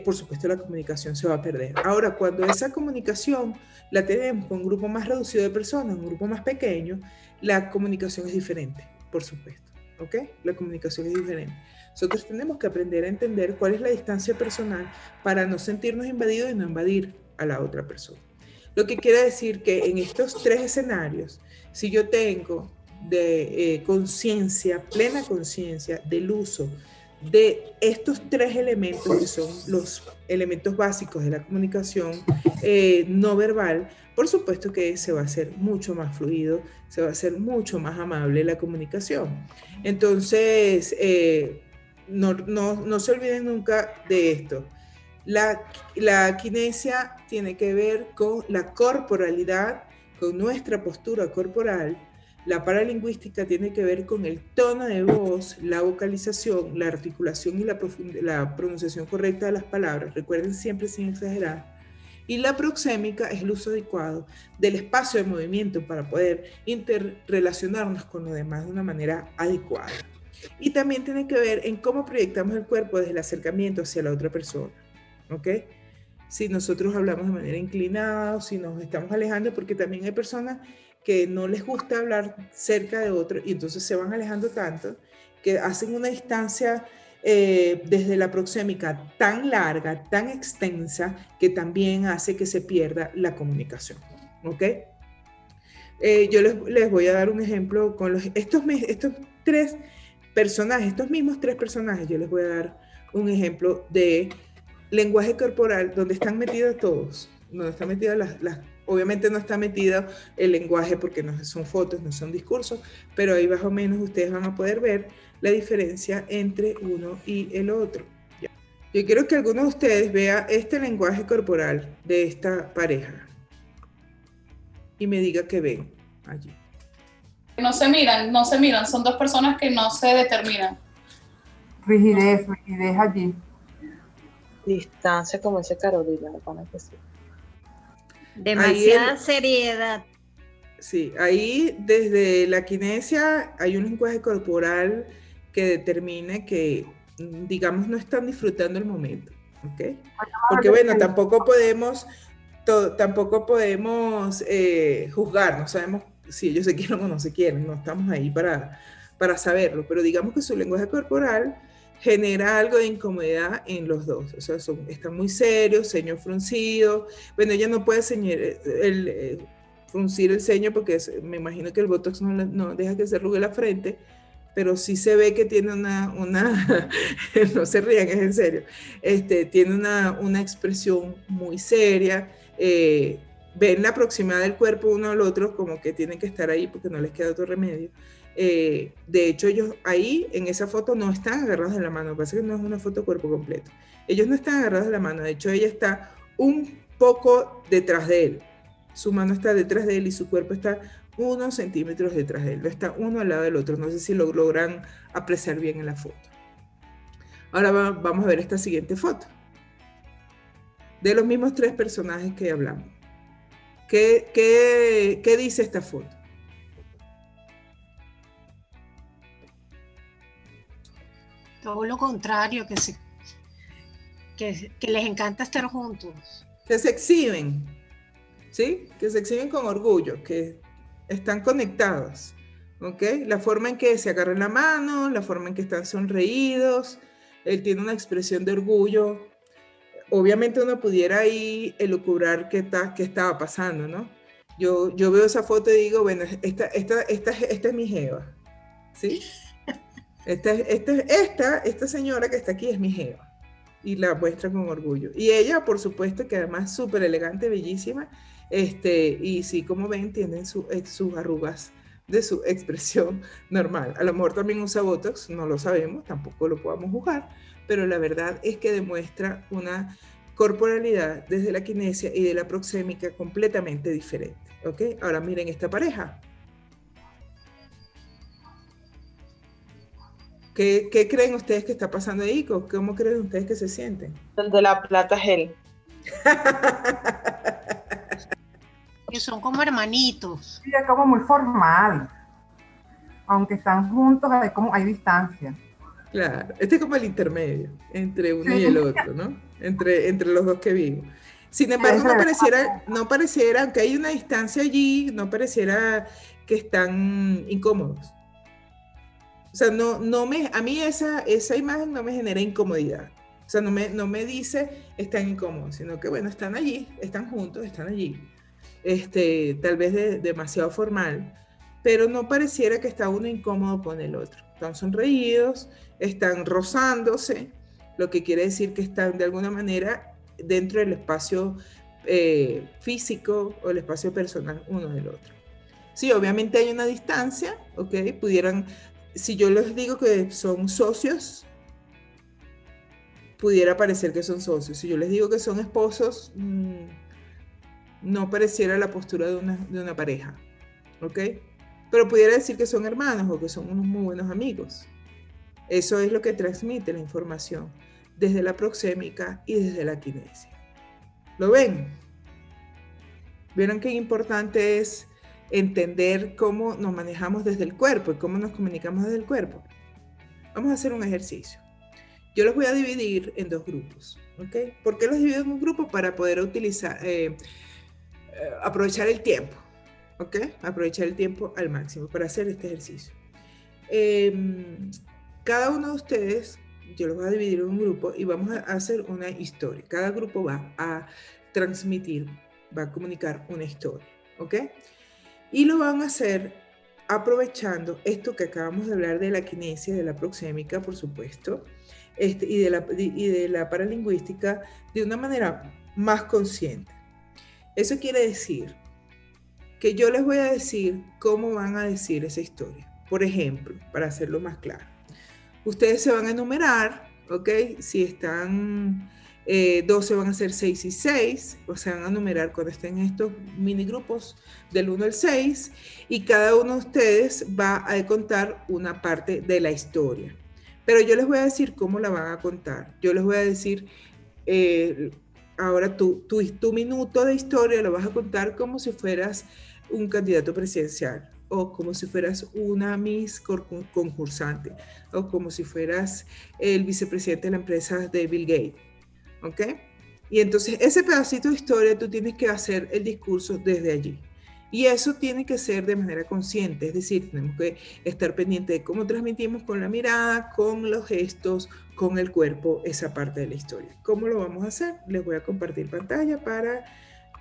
por supuesto la comunicación se va a perder. Ahora, cuando esa comunicación la tenemos con un grupo más reducido de personas, un grupo más pequeño, la comunicación es diferente, por supuesto, ¿ok? La comunicación es diferente. Nosotros tenemos que aprender a entender cuál es la distancia personal para no sentirnos invadidos y no invadir a la otra persona. Lo que quiere decir que en estos tres escenarios, si yo tengo de conciencia, plena conciencia del uso de estos tres elementos que son los elementos básicos de la comunicación no verbal, por supuesto que se va a hacer mucho más fluido, se va a hacer mucho más amable la comunicación. Entonces, no se olviden nunca de esto. La kinesia tiene que ver con la corporalidad, con nuestra postura corporal. La paralingüística tiene que ver con el tono de voz, la vocalización, la articulación y la pronunciación correcta de las palabras. Recuerden siempre sin exagerar. Y la proxémica es el uso adecuado del espacio de movimiento para poder interrelacionarnos con los demás de una manera adecuada. Y también tiene que ver en cómo proyectamos el cuerpo desde el acercamiento hacia la otra persona. ¿Ok? Si nosotros hablamos de manera inclinada o si nos estamos alejando, porque también hay personas que no les gusta hablar cerca de otro y entonces se van alejando tanto que hacen una distancia desde la proxémica tan larga, tan extensa, que también hace que se pierda la comunicación. ¿Ok? Yo les voy a dar un ejemplo con estos tres personajes, estos mismos tres personajes, yo les voy a dar un ejemplo de lenguaje corporal donde están metidos todos, donde están metidas obviamente no está metido el lenguaje porque no son fotos, no son discursos, pero ahí más o menos ustedes van a poder ver la diferencia entre uno y el otro. Yo quiero que alguno de ustedes vea este lenguaje corporal de esta pareja y me diga qué ven allí. No se miran, son dos personas que no se determinan. Rigidez allí. Distancia, como dice Carolina, para que sí. Demasiada seriedad. Sí, ahí desde la kinesia hay un lenguaje corporal que determina que, digamos, no están disfrutando el momento, ¿ok? Porque bueno, tampoco podemos juzgar, no sabemos si ellos se quieren o no se quieren, no estamos ahí para saberlo, pero digamos que su lenguaje corporal genera algo de incomodidad en los dos, o sea, están muy serios, ceño fruncido. Bueno, ella no puede fruncir el ceño porque me imagino que el botox no deja que se arrugue la frente, pero sí se ve que tiene no se rían, es en serio, tiene una expresión muy seria, ven la proximidad del cuerpo uno al otro como que tienen que estar ahí porque no les queda otro remedio. De hecho, ellos ahí en esa foto no están agarrados de la mano, lo que pasa es que no es una foto cuerpo completo. Ellos no están agarrados de la mano, de hecho ella está un poco detrás de él. Su mano está detrás de él y su cuerpo está unos centímetros detrás de él, no está uno al lado del otro. No sé si lo logran apreciar bien en la foto. Ahora vamos a ver esta siguiente foto. De los mismos 3 personajes que hablamos. ¿Qué dice esta foto? Todo lo contrario, que les encanta estar juntos. Que se exhiben, ¿sí? Que se exhiben con orgullo, que están conectados, ¿ok? La forma en que se agarran la mano, la forma en que están sonreídos, él tiene una expresión de orgullo. Obviamente uno pudiera ahí elucubrar qué estaba pasando, ¿no? Yo veo esa foto y digo, bueno, esta es mi jeva, ¿sí? Esta señora que está aquí es mi jeva. Y la muestra con orgullo. Y ella, por supuesto, que además súper elegante, bellísima, y sí, como ven, tienen sus arrugas de su expresión normal. A lo mejor también usa Botox, no lo sabemos, tampoco lo podemos juzgar, pero la verdad es que demuestra una corporalidad desde la kinesia y de la proxémica completamente diferente, ¿ok? Ahora miren esta pareja. ¿Qué creen ustedes que está pasando ahí? ¿Cómo creen ustedes que se sienten? El de la plata gel. Que son como hermanitos. Sí, es como muy formal. Aunque están juntos, hay distancia. Claro, este es como el intermedio entre uno y el otro, ¿no? Entre los dos que vivo. Sin embargo, no pareciera, aunque hay una distancia allí, no pareciera que están incómodos. O sea, a mí esa imagen no me genera incomodidad. O sea, no me dice están incómodos, sino que bueno, están allí, están juntos, están allí. Tal vez demasiado formal, pero no pareciera que está uno incómodo con el otro. Están sonreídos, están rozándose, lo que quiere decir que están de alguna manera dentro del espacio físico o el espacio personal uno del otro. Sí, obviamente hay una distancia, ¿ok? Si yo les digo que son socios, pudiera parecer que son socios. Si yo les digo que son esposos, no pareciera la postura de una pareja, ¿ok? Pero pudiera decir que son hermanos o que son unos muy buenos amigos. Eso es lo que transmite la información desde la proxémica y desde la kinesia. ¿Lo ven? ¿Vieron qué importante es entender cómo nos manejamos desde el cuerpo y cómo nos comunicamos desde el cuerpo? Vamos a hacer un ejercicio. Yo los voy a dividir en 2 grupos, ¿ok? ¿Por qué los divido en un grupo? Para poder aprovechar el tiempo, ¿ok? Aprovechar el tiempo al máximo para hacer este ejercicio. Cada uno de ustedes, yo los voy a dividir en un grupo y vamos a hacer una historia. Cada grupo va a transmitir, va a comunicar una historia, ¿ok? Y lo van a hacer aprovechando esto que acabamos de hablar de la kinesia, de la proxémica, por supuesto, y de la paralingüística de una manera más consciente. Eso quiere decir que yo les voy a decir cómo van a decir esa historia. Por ejemplo, para hacerlo más claro, ustedes se van a enumerar, ¿ok? Si están 12 van a ser 6 y 6, o se van a numerar cuando estén en estos mini grupos del 1 al 6, y cada uno de ustedes va a contar una parte de la historia. Pero yo les voy a decir cómo la van a contar. Yo les voy a decir, ahora tu minuto de historia lo vas a contar como si fueras un candidato presidencial, o como si fueras una Miss concursante, o como si fueras el vicepresidente de la empresa de Bill Gates. ¿Ok? Y entonces ese pedacito de historia tú tienes que hacer el discurso desde allí. Y eso tiene que ser de manera consciente, es decir, tenemos que estar pendientes de cómo transmitimos con la mirada, con los gestos, con el cuerpo, esa parte de la historia. ¿Cómo lo vamos a hacer? Les voy a compartir pantalla para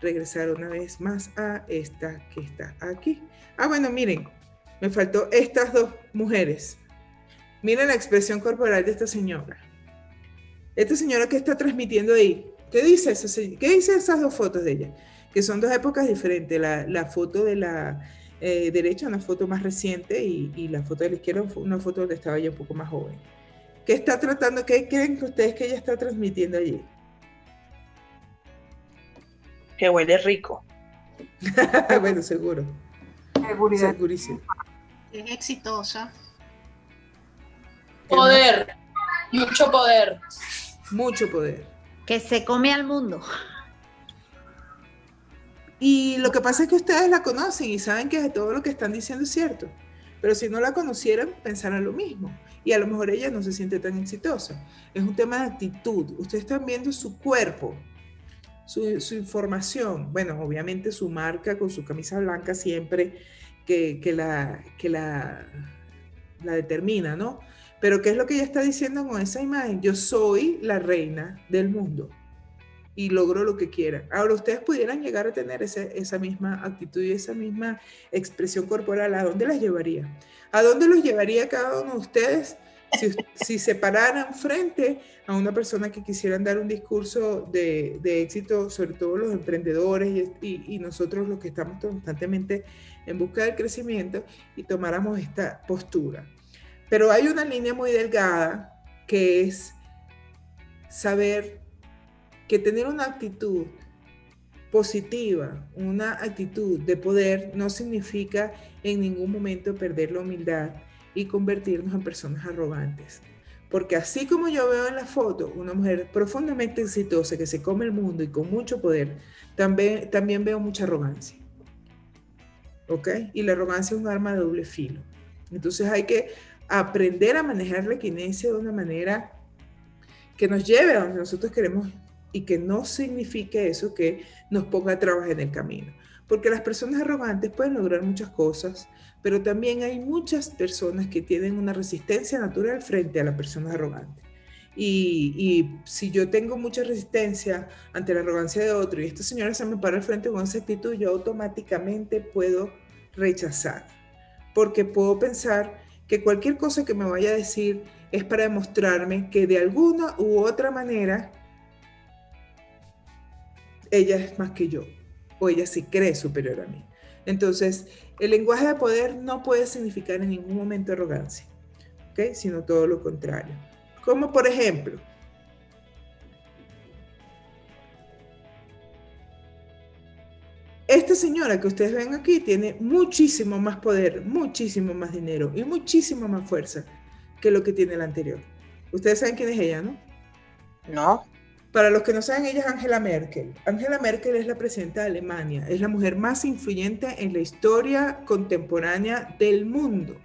regresar una vez más a esta que está aquí. Ah, bueno, miren, me faltó estas 2 mujeres. Miren la expresión corporal de esta señora. Esta señora que está transmitiendo ahí, ¿qué dice esas dos fotos de ella? Que son dos épocas diferentes. La foto de la derecha, una foto más reciente, y la foto de la izquierda, una foto donde estaba ella un poco más joven. ¿Qué está tratando? ¿Qué creen ustedes que ella está transmitiendo allí? Que huele rico. Bueno, seguro. Seguridad. Segurísimo. Es exitosa. Poder, mucho poder. Mucho poder. Que se come al mundo. Y lo que pasa es que ustedes la conocen y saben que todo lo que están diciendo es cierto. Pero si no la conocieran, pensaran lo mismo. Y a lo mejor ella no se siente tan exitosa. Es un tema de actitud. Ustedes están viendo su cuerpo, su información. Bueno, obviamente su marca con su camisa blanca siempre que la determina, ¿no? Pero ¿qué es lo que ella está diciendo con esa imagen? Yo soy la reina del mundo y logro lo que quiera. Ahora, ustedes pudieran llegar a tener esa misma actitud y esa misma expresión corporal. ¿A dónde las llevaría? ¿A dónde los llevaría cada uno de ustedes si se pararan frente a una persona que quisieran dar un discurso de éxito, sobre todo los emprendedores y nosotros los que estamos constantemente en busca del crecimiento, y tomáramos esta postura? Pero hay una línea muy delgada que es saber que tener una actitud positiva, una actitud de poder, no significa en ningún momento perder la humildad y convertirnos en personas arrogantes. Porque así como yo veo en la foto una mujer profundamente exitosa que se come el mundo y con mucho poder, también veo mucha arrogancia. ¿Ok? Y la arrogancia es un arma de doble filo. Entonces hay que aprender a manejar la equinesia de una manera que nos lleve a donde nosotros queremos y que no signifique eso que nos ponga a trabajar en el camino. Porque las personas arrogantes pueden lograr muchas cosas, pero también hay muchas personas que tienen una resistencia natural frente a la persona arrogante. Y si yo tengo mucha resistencia ante la arrogancia de otro y esta señora se me para al frente con esa actitud, yo automáticamente puedo rechazar. Porque puedo pensar que cualquier cosa que me vaya a decir es para demostrarme que de alguna u otra manera ella es más que yo, o ella se cree superior a mí. Entonces, el lenguaje de poder no puede significar en ningún momento arrogancia, ¿ok? Sino todo lo contrario. Como por ejemplo, esta señora que ustedes ven aquí tiene muchísimo más poder, muchísimo más dinero y muchísima más fuerza que lo que tiene la anterior. Ustedes saben quién es ella, ¿no? No. Para los que no saben, ella es Angela Merkel. Angela Merkel es la presidenta de Alemania. Es la mujer más influyente en la historia contemporánea del mundo.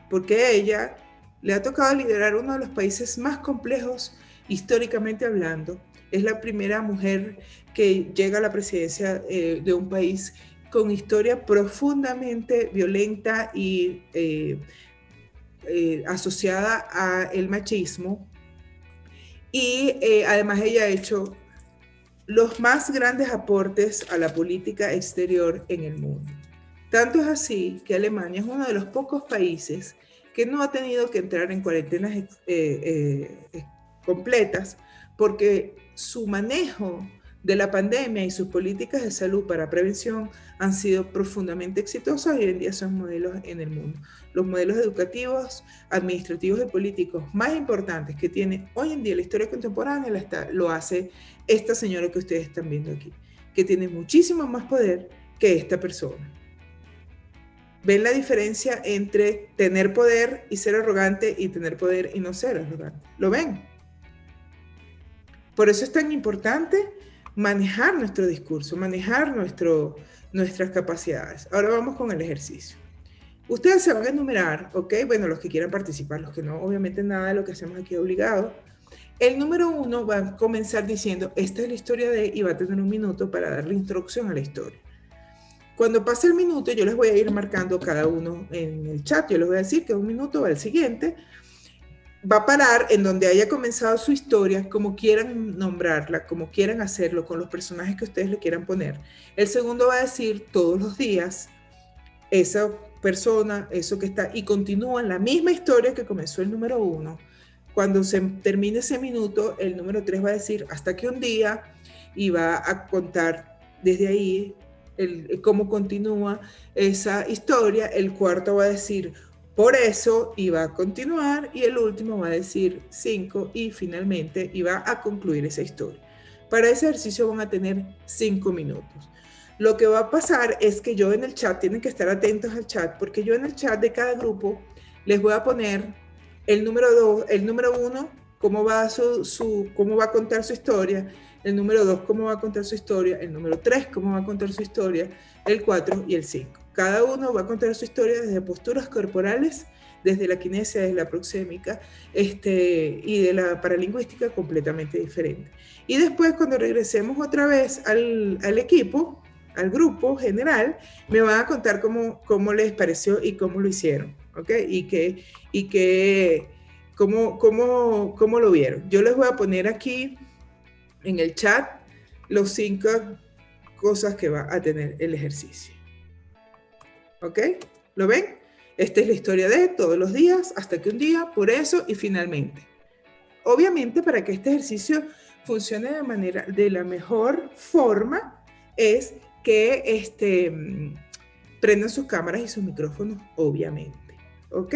Porque a ella le ha tocado liderar uno de los países más complejos históricamente hablando. Es la primera mujer que llega a la presidencia de un país con historia profundamente violenta y asociada al machismo. Y además ella ha hecho los más grandes aportes a la política exterior en el mundo. Tanto es así que Alemania es uno de los pocos países que no ha tenido que entrar en cuarentenas completas, porque su manejo de la pandemia y sus políticas de salud para prevención han sido profundamente exitosas y hoy en día son modelos en el mundo. Los modelos educativos, administrativos y políticos más importantes que tiene hoy en día la historia contemporánea lo hace esta señora que ustedes están viendo aquí, que tiene muchísimo más poder que esta persona. ¿Ven la diferencia entre tener poder y ser arrogante y tener poder y no ser arrogante? ¿Lo ven? Por eso es tan importante manejar nuestro discurso, manejar nuestras capacidades. Ahora vamos con el ejercicio. Ustedes se van a enumerar, ¿ok? Bueno, los que quieran participar, los que no, obviamente nada de lo que hacemos aquí es obligado. El número 1 va a comenzar diciendo, esta es la historia de, y va a tener un minuto para darle introducción a la historia. Cuando pase el minuto, yo les voy a ir marcando cada uno en el chat. Yo les voy a decir que un minuto va al siguiente. Va a parar en donde haya comenzado su historia, como quieran nombrarla, como quieran hacerlo, con los personajes que ustedes le quieran poner. El segundo va a decir todos los días persona, eso que está, y continúa la misma historia que comenzó el número 1. Cuando se termine ese minuto, el número 3 va a decir hasta que un día, y va a contar desde ahí cómo continúa esa historia. El cuarto va a decir por eso, y va a continuar, y el último va a decir 5 y finalmente, y va a concluir esa historia. Para ese ejercicio van a tener 5 minutos. Lo que va a pasar es que yo en el chat, tienen que estar atentos al chat, porque yo en el chat de cada grupo les voy a poner el número 2, el número 1, cómo va a contar su historia, el número 2, cómo va a contar su historia, el número 3, cómo va a contar su historia, el 4 y el 5. Cada uno va a contar su historia desde posturas corporales, desde la kinesia, desde la proxémica, y de la paralingüística completamente diferente. Y después, cuando regresemos otra vez al equipo, al grupo general, me van a contar cómo les pareció y cómo lo hicieron, ¿ok? Cómo lo vieron. Yo les voy a poner aquí en el chat los 5 cosas que va a tener el ejercicio. ¿Ok? ¿Lo ven? Esta es la historia de todos los días, hasta que un día, por eso y finalmente. Obviamente, para que este ejercicio funcione de la mejor forma, es que prendan sus cámaras y sus micrófonos, obviamente. ¿Ok?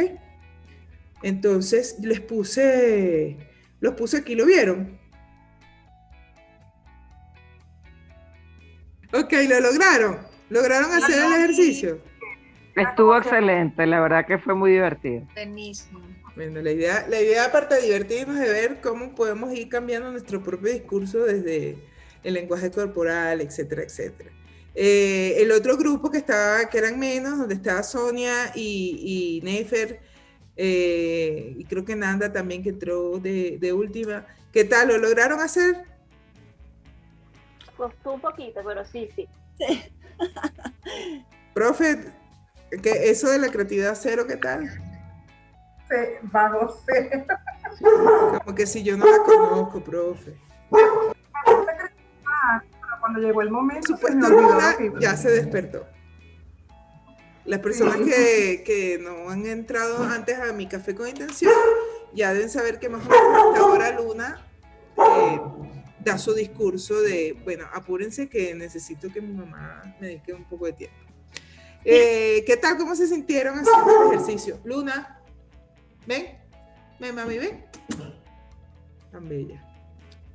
Entonces, los puse aquí, ¿lo vieron? Ok, lo lograron. ¿Lograron hacer el ejercicio? Estuvo excelente, la verdad que fue muy divertido. Buenísimo. Bueno, la idea aparte de divertirnos, de ver cómo podemos ir cambiando nuestro propio discurso desde el lenguaje corporal, etcétera, etcétera. El otro grupo que eran menos, donde estaba Sonia y Nefer, y creo que Nanda también, que entró de última. ¿Qué tal? ¿Lo lograron hacer? Costó un poquito, pero sí. Profe, ¿qué, eso de la creatividad cero, qué tal? Bajo C. Como que si yo no la conozco, profe. Cuando llegó el momento, Supuestamente ya se despertó. Las personas que no han entrado antes a mi café con intención ya deben saber que más o menos a esta hora Luna da su discurso de, bueno, apúrense que necesito que mi mamá me dedique un poco de tiempo. ¿Qué tal? ¿Cómo se sintieron haciendo el ejercicio? Luna, ven, mami, ven. Tan bella.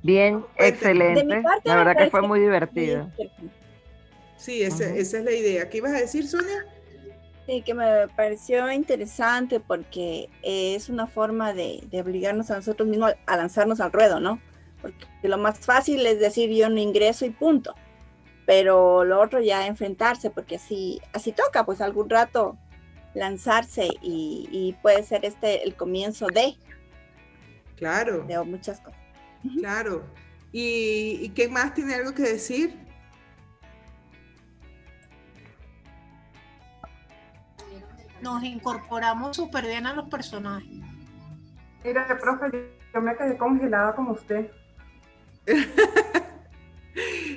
Bien, excelente. La verdad que fue muy divertido. Sí, esa es la idea. ¿Qué ibas a decir, Sonia? Sí, que me pareció interesante porque es una forma de obligarnos a nosotros mismos a lanzarnos al ruedo, ¿no? Porque lo más fácil es decir yo no ingreso y punto. Pero lo otro ya enfrentarse, porque así toca, pues algún rato lanzarse y puede ser el comienzo de muchas cosas. Claro. ¿Y qué más tiene algo que decir? Nos incorporamos súper bien a los personajes. Mire, profe, yo me quedé congelada como usted.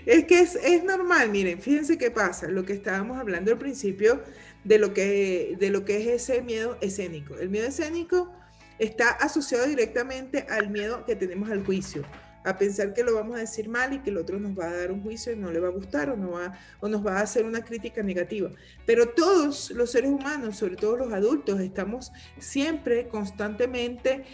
Es que es normal, miren, fíjense qué pasa, lo que estábamos hablando al principio de lo que es ese miedo escénico. El miedo escénico está asociado directamente al miedo que tenemos al juicio, a pensar que lo vamos a decir mal y que el otro nos va a dar un juicio y no le va a gustar o nos va a hacer una crítica negativa. Pero todos los seres humanos, sobre todo los adultos, estamos siempre constantemente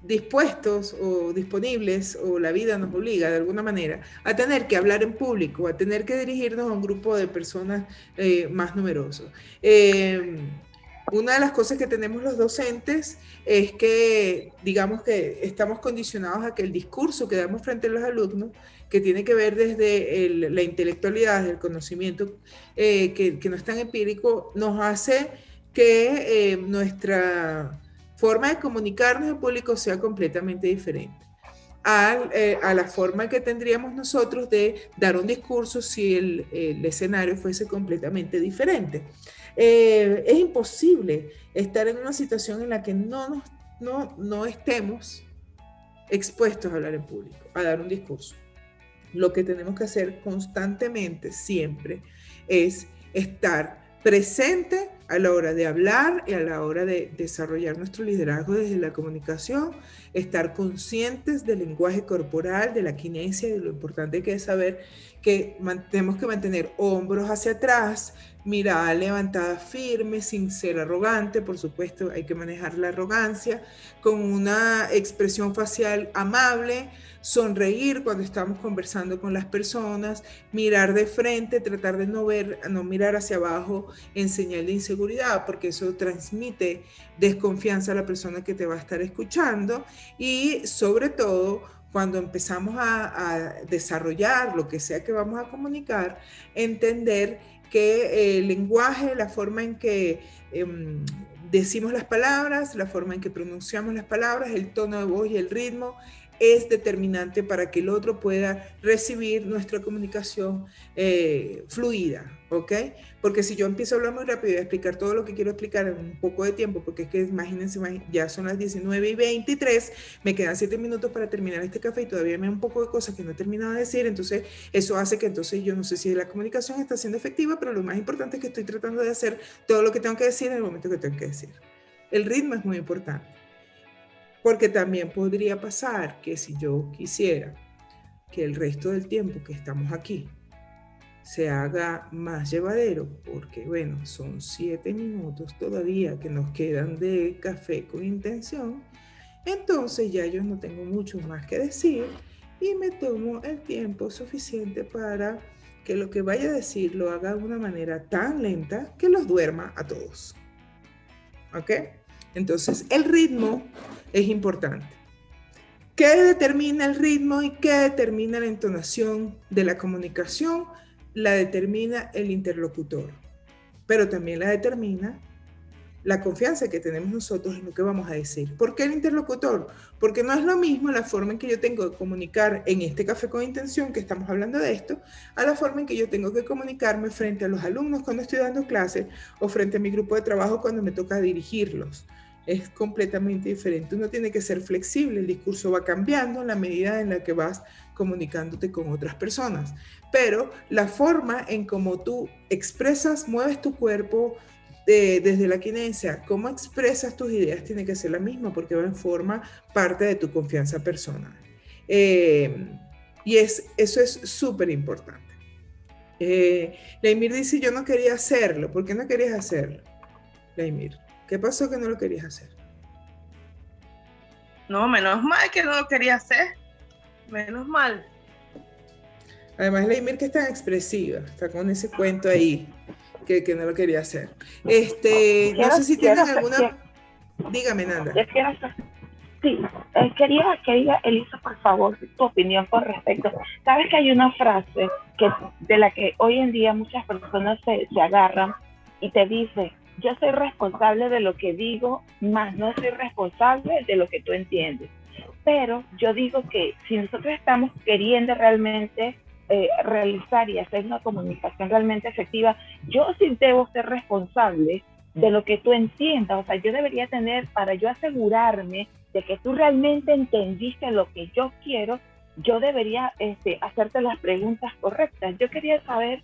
dispuestos o disponibles, o la vida nos obliga de alguna manera a tener que hablar en público, a tener que dirigirnos a un grupo de personas más numerosos. Una de las cosas que tenemos los docentes es que, digamos que estamos condicionados a que el discurso que damos frente a los alumnos, que tiene que ver desde la intelectualidad, desde el conocimiento que no es tan empírico, nos hace que nuestra forma de comunicarnos en público sea completamente diferente a la forma que tendríamos nosotros de dar un discurso si el escenario fuese completamente diferente. Es imposible estar en una situación en la que no estemos expuestos a hablar en público, a dar un discurso. Lo que tenemos que hacer constantemente, siempre, es estar presente a la hora de hablar y a la hora de desarrollar nuestro liderazgo desde la comunicación, estar conscientes del lenguaje corporal, de la kinesia y de lo importante que es saber que tenemos que mantener hombros hacia atrás, mirada levantada firme, sin ser arrogante, por supuesto hay que manejar la arrogancia, con una expresión facial amable, sonreír cuando estamos conversando con las personas, mirar de frente, tratar de no mirar hacia abajo en señal de inseguridad, porque eso transmite desconfianza a la persona que te va a estar escuchando, y sobre todo cuando empezamos a desarrollar lo que sea que vamos a comunicar, entender que el lenguaje, la forma en que decimos las palabras, la forma en que pronunciamos las palabras, el tono de voz y el ritmo es determinante para que el otro pueda recibir nuestra comunicación fluida, ¿ok? Porque si yo empiezo a hablar muy rápido y a explicar todo lo que quiero explicar en un poco de tiempo, porque es que imagínense, ya son las 19:23, me quedan 7 minutos para terminar este café y todavía me da un poco de cosas que no he terminado de decir, entonces eso hace que entonces yo no sé si la comunicación está siendo efectiva, pero lo más importante es que estoy tratando de hacer todo lo que tengo que decir en el momento que tengo que decir. El ritmo es muy importante. Porque también podría pasar que si yo quisiera que el resto del tiempo que estamos aquí se haga más llevadero, porque bueno, son 7 minutos todavía que nos quedan de café con intención, entonces ya yo no tengo mucho más que decir y me tomo el tiempo suficiente para que lo que vaya a decir lo haga de una manera tan lenta que los duerma a todos. ¿Ok? Entonces, el ritmo es importante. ¿Qué determina el ritmo y qué determina la entonación de la comunicación? La determina el interlocutor, pero también la determina la confianza que tenemos nosotros en lo que vamos a decir. ¿Por qué el interlocutor? Porque no es lo mismo la forma en que yo tengo de comunicar en este café con intención, que estamos hablando de esto, a la forma en que yo tengo que comunicarme frente a los alumnos cuando estoy dando clases o frente a mi grupo de trabajo cuando me toca dirigirlos. Es completamente diferente. Uno tiene que ser flexible, el discurso va cambiando en la medida en la que vas comunicándote con otras personas. Pero la forma en cómo tú expresas, mueves tu cuerpo desde la kinesia, cómo expresas tus ideas tiene que ser la misma porque va en forma parte de tu confianza personal. Y eso es súper importante. Laimir dice, yo no quería hacerlo. ¿Por qué no querías hacerlo, Laimir? ¿Qué pasó que no lo querías hacer? No, menos mal que no lo quería hacer. Menos mal. Además, Laimir que es tan expresiva, está con ese cuento ahí, que no lo quería hacer. No sé si tienen alguna... Dígame, Nanda. Sí, quería, Elisa, por favor, tu opinión con respecto. Sabes que hay una frase de la que hoy en día muchas personas se agarran y te dice: yo soy responsable de lo que digo, más no soy responsable de lo que tú entiendes. Pero yo digo que si nosotros estamos queriendo realmente realizar y hacer una comunicación realmente efectiva, yo sí debo ser responsable de lo que tú entiendas. O sea, yo debería tener, para yo asegurarme de que tú realmente entendiste lo que yo quiero, yo debería hacerte las preguntas correctas. Yo quería saber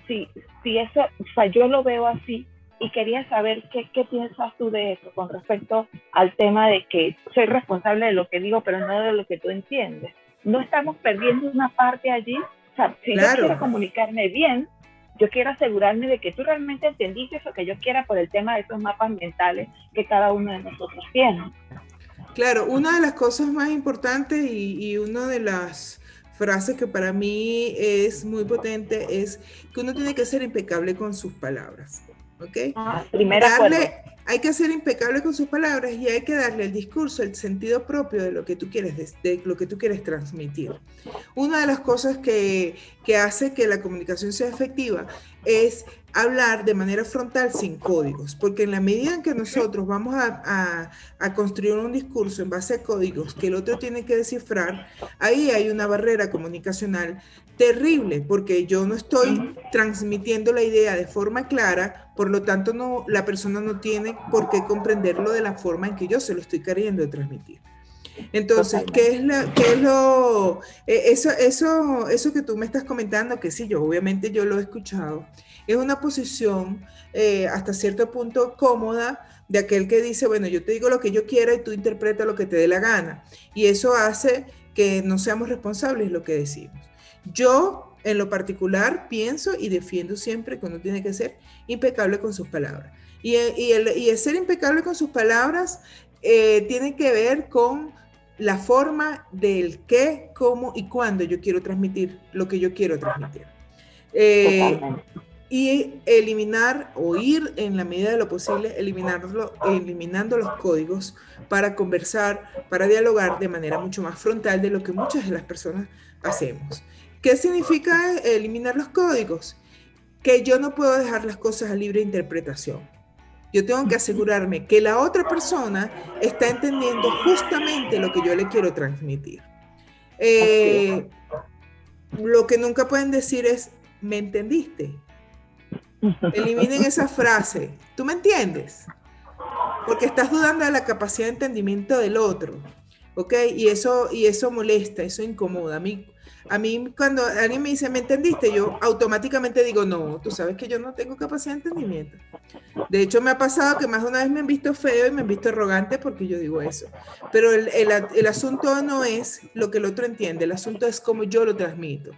si eso, o sea, yo lo veo así, y quería saber qué piensas tú de eso con respecto al tema de que soy responsable de lo que digo, pero no de lo que tú entiendes. ¿No estamos perdiendo una parte allí? O sea, si claro, yo quiero comunicarme bien, yo quiero asegurarme de que tú realmente entendiste eso que yo quiera por el tema de esos mapas mentales que cada uno de nosotros tiene. Claro, una de las cosas más importantes y una de las frases que para mí es muy potente es que uno tiene que ser impecable con sus palabras. ¿Okay? Hay que ser impecable con sus palabras y hay que darle al discurso el sentido propio de lo que tú quieres transmitir. Una de las cosas que hace que la comunicación sea efectiva es hablar de manera frontal sin códigos, porque en la medida en que nosotros vamos a construir un discurso en base a códigos que el otro tiene que descifrar, ahí hay una barrera comunicacional terrible, porque yo no estoy transmitiendo la idea de forma clara, por lo tanto la persona no tiene por qué comprenderlo de la forma en que yo se lo estoy queriendo transmitir. Entonces, eso que tú me estás comentando, que sí, obviamente yo lo he escuchado, Es una posición hasta cierto punto cómoda de aquel que dice, bueno, yo te digo lo que yo quiera y tú interpreta lo que te dé la gana. Y eso hace que no seamos responsables de lo que decimos. Yo, en lo particular, pienso y defiendo siempre que uno tiene que ser impecable con sus palabras. Y el ser impecable con sus palabras tiene que ver con la forma del qué, cómo y cuándo yo quiero transmitir lo que yo quiero transmitir. Y eliminar o ir en la medida de lo posible, eliminando los códigos para conversar, para dialogar de manera mucho más frontal de lo que muchas de las personas hacemos. ¿Qué significa eliminar los códigos? Que yo no puedo dejar las cosas a libre interpretación. Yo tengo que asegurarme que la otra persona está entendiendo justamente lo que yo le quiero transmitir. Lo que nunca pueden decir es, ¿me entendiste? Eliminen esa frase. ¿Tú me entiendes? Porque estás dudando de la capacidad de entendimiento del otro. ¿Ok? Y eso molesta, eso incomoda. A mí cuando alguien me dice, ¿me entendiste? Yo automáticamente digo, no, tú sabes que yo no tengo capacidad de entendimiento. De hecho, me ha pasado que más de una vez me han visto feo y me han visto arrogante porque yo digo eso. Pero el asunto no es lo que el otro entiende, el asunto es cómo yo lo transmito.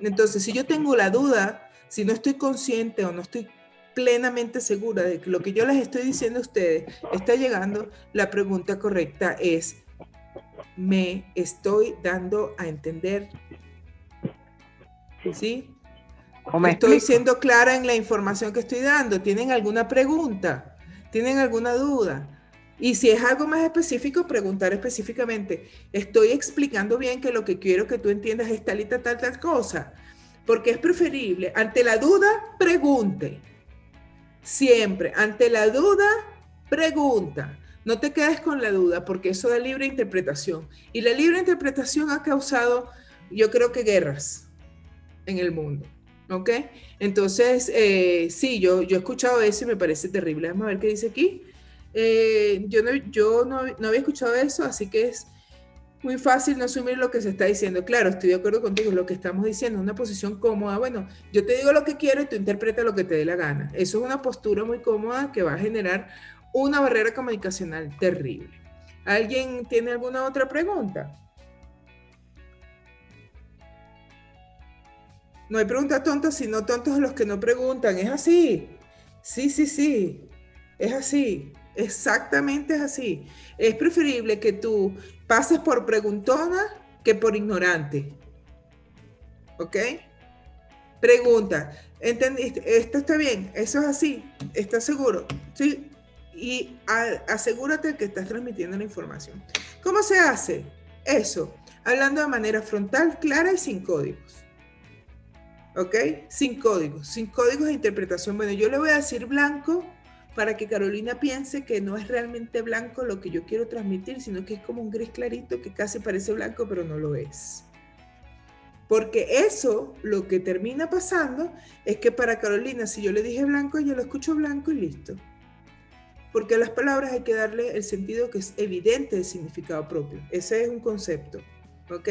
Entonces, si yo tengo la duda, si no estoy consciente o no estoy plenamente segura de que lo que yo les estoy diciendo a ustedes está llegando, la pregunta correcta es, ¿me estoy dando a entender? ¿Sí? ¿Estoy siendo clara en la información que estoy dando? ¿Tienen alguna pregunta? ¿Tienen alguna duda? Y si es algo más específico, preguntar específicamente. ¿Estoy explicando bien que lo que quiero que tú entiendas es tal y tal cosa? Porque es preferible, ante la duda, pregunte. Siempre, ante la duda, pregunta. No te quedes con la duda, porque eso da libre interpretación. Y la libre interpretación ha causado, yo creo que guerras en el mundo. ¿Ok? Entonces, sí, yo he escuchado eso y me parece terrible. Vamos a ver qué dice aquí. Yo no había escuchado eso, así que es muy fácil no asumir lo que se está diciendo. Claro, estoy de acuerdo contigo, lo que estamos diciendo, una posición cómoda. Bueno, yo te digo lo que quiero y tú interpretas lo que te dé la gana. Eso es una postura muy cómoda que va a generar una barrera comunicacional terrible. ¿Alguien tiene alguna otra pregunta? No hay preguntas tontas, sino tontos los que no preguntan. Es así. Sí. Es así. Exactamente es así. Es preferible que tú pases por preguntona que por ignorante. ¿Ok? Pregunta. ¿Entendiste? ¿Esto está bien? ¿Eso es así? ¿Estás seguro? Sí. Y asegúrate que estás transmitiendo la información. ¿Cómo se hace eso? Hablando de manera frontal, clara y sin códigos. ¿Ok? Sin códigos de interpretación. Bueno, yo le voy a decir blanco para que Carolina piense que no es realmente blanco lo que yo quiero transmitir, sino que es como un gris clarito que casi parece blanco, pero no lo es. Porque eso, lo que termina pasando, es que para Carolina, si yo le dije blanco, yo lo escucho blanco y listo. Porque a las palabras hay que darle el sentido que es evidente del significado propio. Ese es un concepto. ¿Ok?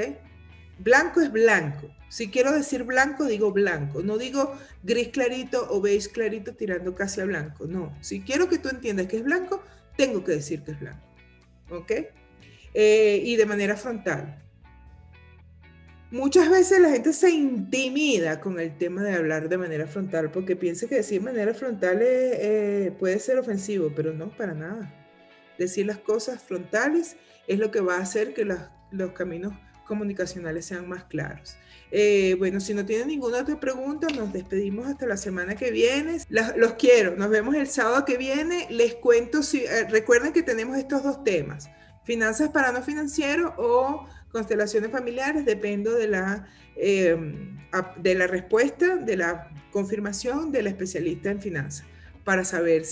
Blanco es blanco. Si quiero decir blanco, digo blanco. No digo gris clarito o beige clarito tirando casi a blanco. No. Si quiero que tú entiendas que es blanco, tengo que decir que es blanco. ¿Ok? Y de manera frontal. Muchas veces la gente se intimida con el tema de hablar de manera frontal porque piensa que decir de manera frontal puede ser ofensivo, pero no, para nada. Decir las cosas frontales es lo que va a hacer que los caminos comunicacionales sean más claros. Bueno, si no tienen ninguna otra pregunta, nos despedimos hasta la semana que viene. Los quiero, nos vemos el sábado que viene. Les cuento, recuerden que tenemos estos dos temas, finanzas para no financieros o constelaciones familiares. Dependo de la respuesta, de la confirmación de la especialista en finanzas, para saber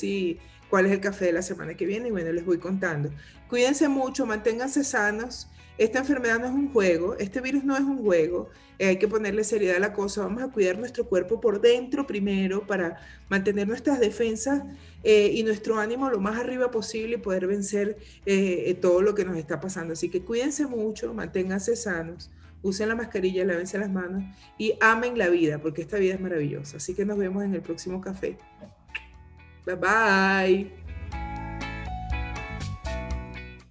cuál es el café de la semana que viene. Y bueno, les voy contando. Cuídense mucho, manténganse sanos. Esta enfermedad no es un juego, este virus no es un juego, hay que ponerle seriedad a la cosa. Vamos a cuidar nuestro cuerpo por dentro primero para mantener nuestras defensas y nuestro ánimo lo más arriba posible y poder vencer todo lo que nos está pasando. Así que cuídense mucho, manténganse sanos, usen la mascarilla, lávense las manos y amen la vida, porque esta vida es maravillosa. Así que nos vemos en el próximo café. Bye bye.